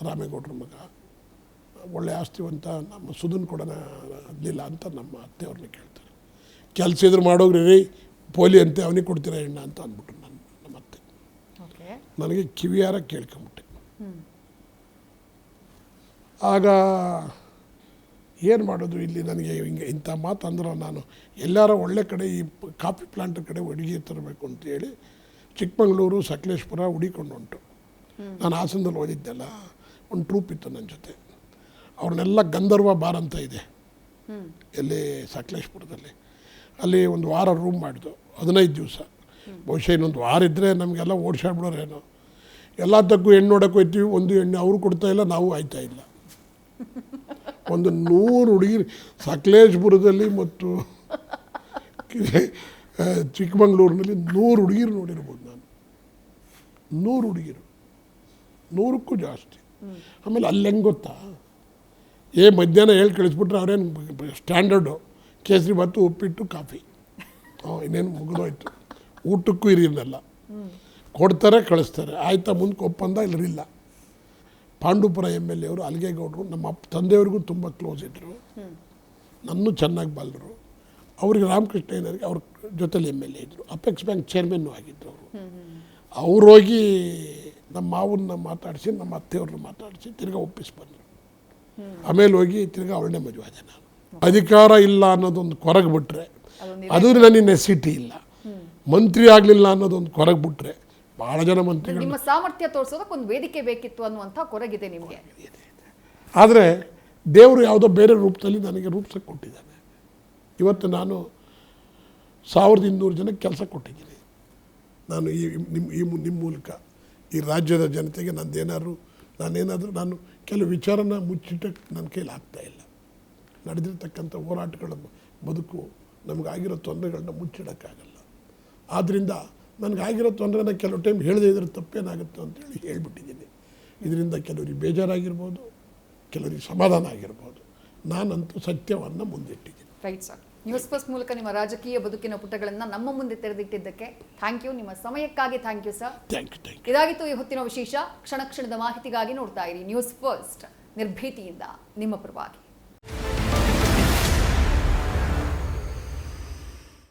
ರಾಮೇಗೌಡರ ಮಗ, ಒಳ್ಳೆ ಆಸ್ತಿವಂತ. ನಮ್ಮ ಸುಧನ್ ಕೊಡೋಣ ಆಗಲಿಲ್ಲ ಅಂತ ನಮ್ಮ ಅತ್ತೆಯವ್ರನ್ನ ಕೇಳ್ತಾರೆ. ಕೆಲಸ ಇದ್ರು ಮಾಡೋಗ್ರಿ ರೀ, ಪೋಲಿ ಅಂತೆ, ಅವನಿಗೆ ಕೊಡ್ತೀರಾ ಹೆಣ್ಣ ಅಂತ ಅಂದ್ಬಿಟ್ರು ನಮ್ಮ ಅತ್ತೆ. ನನಗೆ ಕಿವಿಯಾರ ಕೇಳ್ಕೊಂಬಿಟ್ಟೆ. ಆಗ ಏನು ಮಾಡೋದು ಇಲ್ಲಿ ನನಗೆ ಹಿಂಗೆ ಇಂಥ ಮಾತು ಅಂದ್ರೆ ನಾನು ಎಲ್ಲಾರ ಒಳ್ಳೆ ಕಡೆ ಈ ಕಾಫಿ ಪ್ಲಾಂಟ್ ಕಡೆ ಹುಡುಗಿ ತರಬೇಕು ಅಂತೇಳಿ ಚಿಕ್ಕಮಗಳೂರು ಸಕಲೇಶ್ಪುರ ಹುಡಿಕೊಂಡು ಉಂಟು. ನಾನು ಹಾಸನದಲ್ಲಿ ಓದಿದ್ದೆಲ್ಲ ಒಂದು ಟ್ರೂಪ್ ಇತ್ತು ನನ್ನ ಜೊತೆ. ಅವ್ರನ್ನೆಲ್ಲ ಗಂಧರ್ವ ಬಾರ್ ಅಂತ ಇದೆ ಎಲ್ಲಿ ಸಕಲೇಶ್ಪುರದಲ್ಲಿ. ಅಲ್ಲಿ ಒಂದು ವಾರ ರೂಮ್ ಮಾಡಿದ್ದು 15 ದಿವಸ. ಬಹುಶಃ ಇನ್ನೊಂದು ವಾರ ಇದ್ದರೆ ನಮಗೆಲ್ಲ ಓಡಿಸಾಡ್ಬಿಡೋರೇನೋ. ಎಲ್ಲ ತಗ್ಗು ಹೆಣ್ಣು ನೋಡೋಕೆ ಹೋಗ್ತೀವಿ, ಒಂದು ಹೆಣ್ಣು ಅವರು ಕೊಡ್ತಾಯಿಲ್ಲ, ನಾವು ಆಯ್ತಾ ಇಲ್ಲ. ಒಂದು 100 ಹುಡುಗಿರು ಸಕಲೇಶ್ಪುರದಲ್ಲಿ ಮತ್ತು ಚಿಕ್ಕಮಗಳೂರಿನಲ್ಲಿ 100 ಹುಡುಗಿರು ನೋಡಿರ್ಬೋದು ನಾನು. 100 ಹುಡುಗಿರು, 100ಕ್ಕೂ ಜಾಸ್ತಿ. ಆಮೇಲೆ ಅಲ್ಲಿ ಹೆಂಗೆ ಗೊತ್ತಾ, ಮಧ್ಯಾಹ್ನ ಹೇಳಿ ಕಳಿಸ್ಬಿಟ್ರೆ ಅವ್ರೇನು ಸ್ಟ್ಯಾಂಡರ್ಡು ಕೇಸರಿ ಭಾತು ಉಪ್ಪಿಟ್ಟು ಕಾಫಿ, ಇನ್ನೇನು ಮುಗಿದೋಯ್ತು. ಊಟಕ್ಕೂ ಇರಿಯನ್ನೆಲ್ಲ ಕೊಡ್ತಾರೆ ಕಳಿಸ್ತಾರೆ. ಆಯ್ತಾ ಮುಂದಕ್ಕೆ ಒಪ್ಪಂದ ಇಲ್ಲರಿಲ್ಲ. ಪಾಂಡುಪುರ MLA ಅವರು ಅಲ್ಗೇಗೌಡರು ನಮ್ಮ ತಂದೆಯವ್ರಿಗೂ ತುಂಬ ಕ್ಲೋಸ್ ಇದ್ದರು, ನನ್ನೂ ಚೆನ್ನಾಗಿ ಬಲ್ಲರು. ಅವ್ರಿಗೆ ರಾಮಕೃಷ್ಣಯ್ಯನವ್ರಿಗೆ ಅವ್ರ ಜೊತೆಲಿ MLA ಇದ್ದರು, ಅಪೆಕ್ಸ್ ಬ್ಯಾಂಕ್ ಚೇರ್ಮನ್ನು ಆಗಿದ್ದರು ಅವರು. ಅವ್ರು ಹೋಗಿ ನಮ್ಮ ಮಾವನ್ನ ಮಾತಾಡಿಸಿ ನಮ್ಮ ಅತ್ತೆಯವ್ರನ್ನ ಮಾತಾಡಿಸಿ ತಿರ್ಗಾ ಒಪ್ಪಿಸಿ ಬಂದರು. ಆಮೇಲೆ ಹೋಗಿ ತಿರ್ಗಾ ಅವಳನ್ನೇ ಮದುವೆ ಆದೆ ನಾನು. ಅಧಿಕಾರ ಇಲ್ಲ ಅನ್ನೋದೊಂದು ಕೊರಗೆ ಬಿಟ್ರೆ ಅದು ನನಗೆ ನೆಸಿಟಿ ಇಲ್ಲ. ಮಂತ್ರಿ ಆಗಲಿಲ್ಲ ಅನ್ನೋದೊಂದು ಕೊರಗೆ ಬಿಟ್ರೆ ಭಾಳ ಜನ ಮಂತ್ರಿಗಳು. ನಿಮ್ಮ ಸಾಮರ್ಥ್ಯ ತೋರಿಸೋದಕ್ಕೆ ಒಂದು ವೇದಿಕೆ ಬೇಕಿತ್ತು ಅನ್ನುವಂಥ ಕೊರಗಿದೆ ನಿಮಗೆ. ಆದರೆ ದೇವರು ಯಾವುದೋ ಬೇರೆ ರೂಪದಲ್ಲಿ ನನಗೆ ರೂಪಿಸಕ್ಕೆ ಕೊಟ್ಟಿದ್ದಾನೆ. ಇವತ್ತು ನಾನು 1200 ಜನಕ್ಕೆ ಕೆಲಸ ಕೊಟ್ಟಿದ್ದೀನಿ. ನಾನು ನಿಮ್ಮ ಮೂಲಕ ಈ ರಾಜ್ಯದ ಜನತೆಗೆ ನಾನೇನಾದರೂ ನಾನು ಕೆಲವು ವಿಚಾರನ ಮುಚ್ಚಿಟ್ಟಕ್ಕೆ ನನ್ನ ಕೈಲಿ ಆಗ್ತಾಯಿಲ್ಲ. ನಡೆದಿರ್ತಕ್ಕಂಥ ಹೋರಾಟಗಳ ಬದುಕು ನಮಗಾಗಿರೋ ತೊಂದರೆಗಳನ್ನ ಮುಚ್ಚಿಡೋಕ್ಕಾಗಲ್ಲ. ಆದ್ದರಿಂದ ನನಗಾಗಿರೋ ತೊಂದರೆನ ಕೆಲವು ಟೈಮ್ ಹೇಳದೇ ಇದ್ರೆ ತಪ್ಪೇನಾಗುತ್ತೆ ಅಂತೇಳಿ ಹೇಳ್ಬಿಟ್ಟಿದ್ದೀನಿ. ಇದರಿಂದ ಕೆಲವರಿಗೆ ಬೇಜಾರಾಗಿರ್ಬೋದು, ಕೆಲವರಿಗೆ ಸಮಾಧಾನ ಆಗಿರ್ಬೋದು. ನಾನಂತೂ ಸತ್ಯವನ್ನು ಮುಂದಿಟ್ಟಿದ್ದೀನಿ. Right sir. ನ್ಯೂಸ್ ಫಸ್ಟ್ ಮೂಲಕ ನಿಮ್ಮ ರಾಜಕೀಯ ಬದುಕಿನ ಪುಟಗಳನ್ನು ನಮ್ಮ ಮುಂದೆ ತೆರೆದಿಟ್ಟಿದ್ದಕ್ಕೆ ಥ್ಯಾಂಕ್ ಯು. ನಿಮ್ಮ ಸಮಯಕ್ಕಾಗಿ thank you sir. Thank you. ಇದಾಗಿತ್ತು ಈ ಹೊತ್ತಿನ ವಿಶೇಷ. ಕ್ಷಣ ಕ್ಷಣದ ಮಾಹಿತಿಗಾಗಿ ನೋಡ್ತಾ ಇರಿ ನ್ಯೂಸ್ ಫಸ್ಟ್, ನಿರ್ಭೀತಿಯಿಂದ ನಿಮ್ಮ ಪರವಾಗಿ.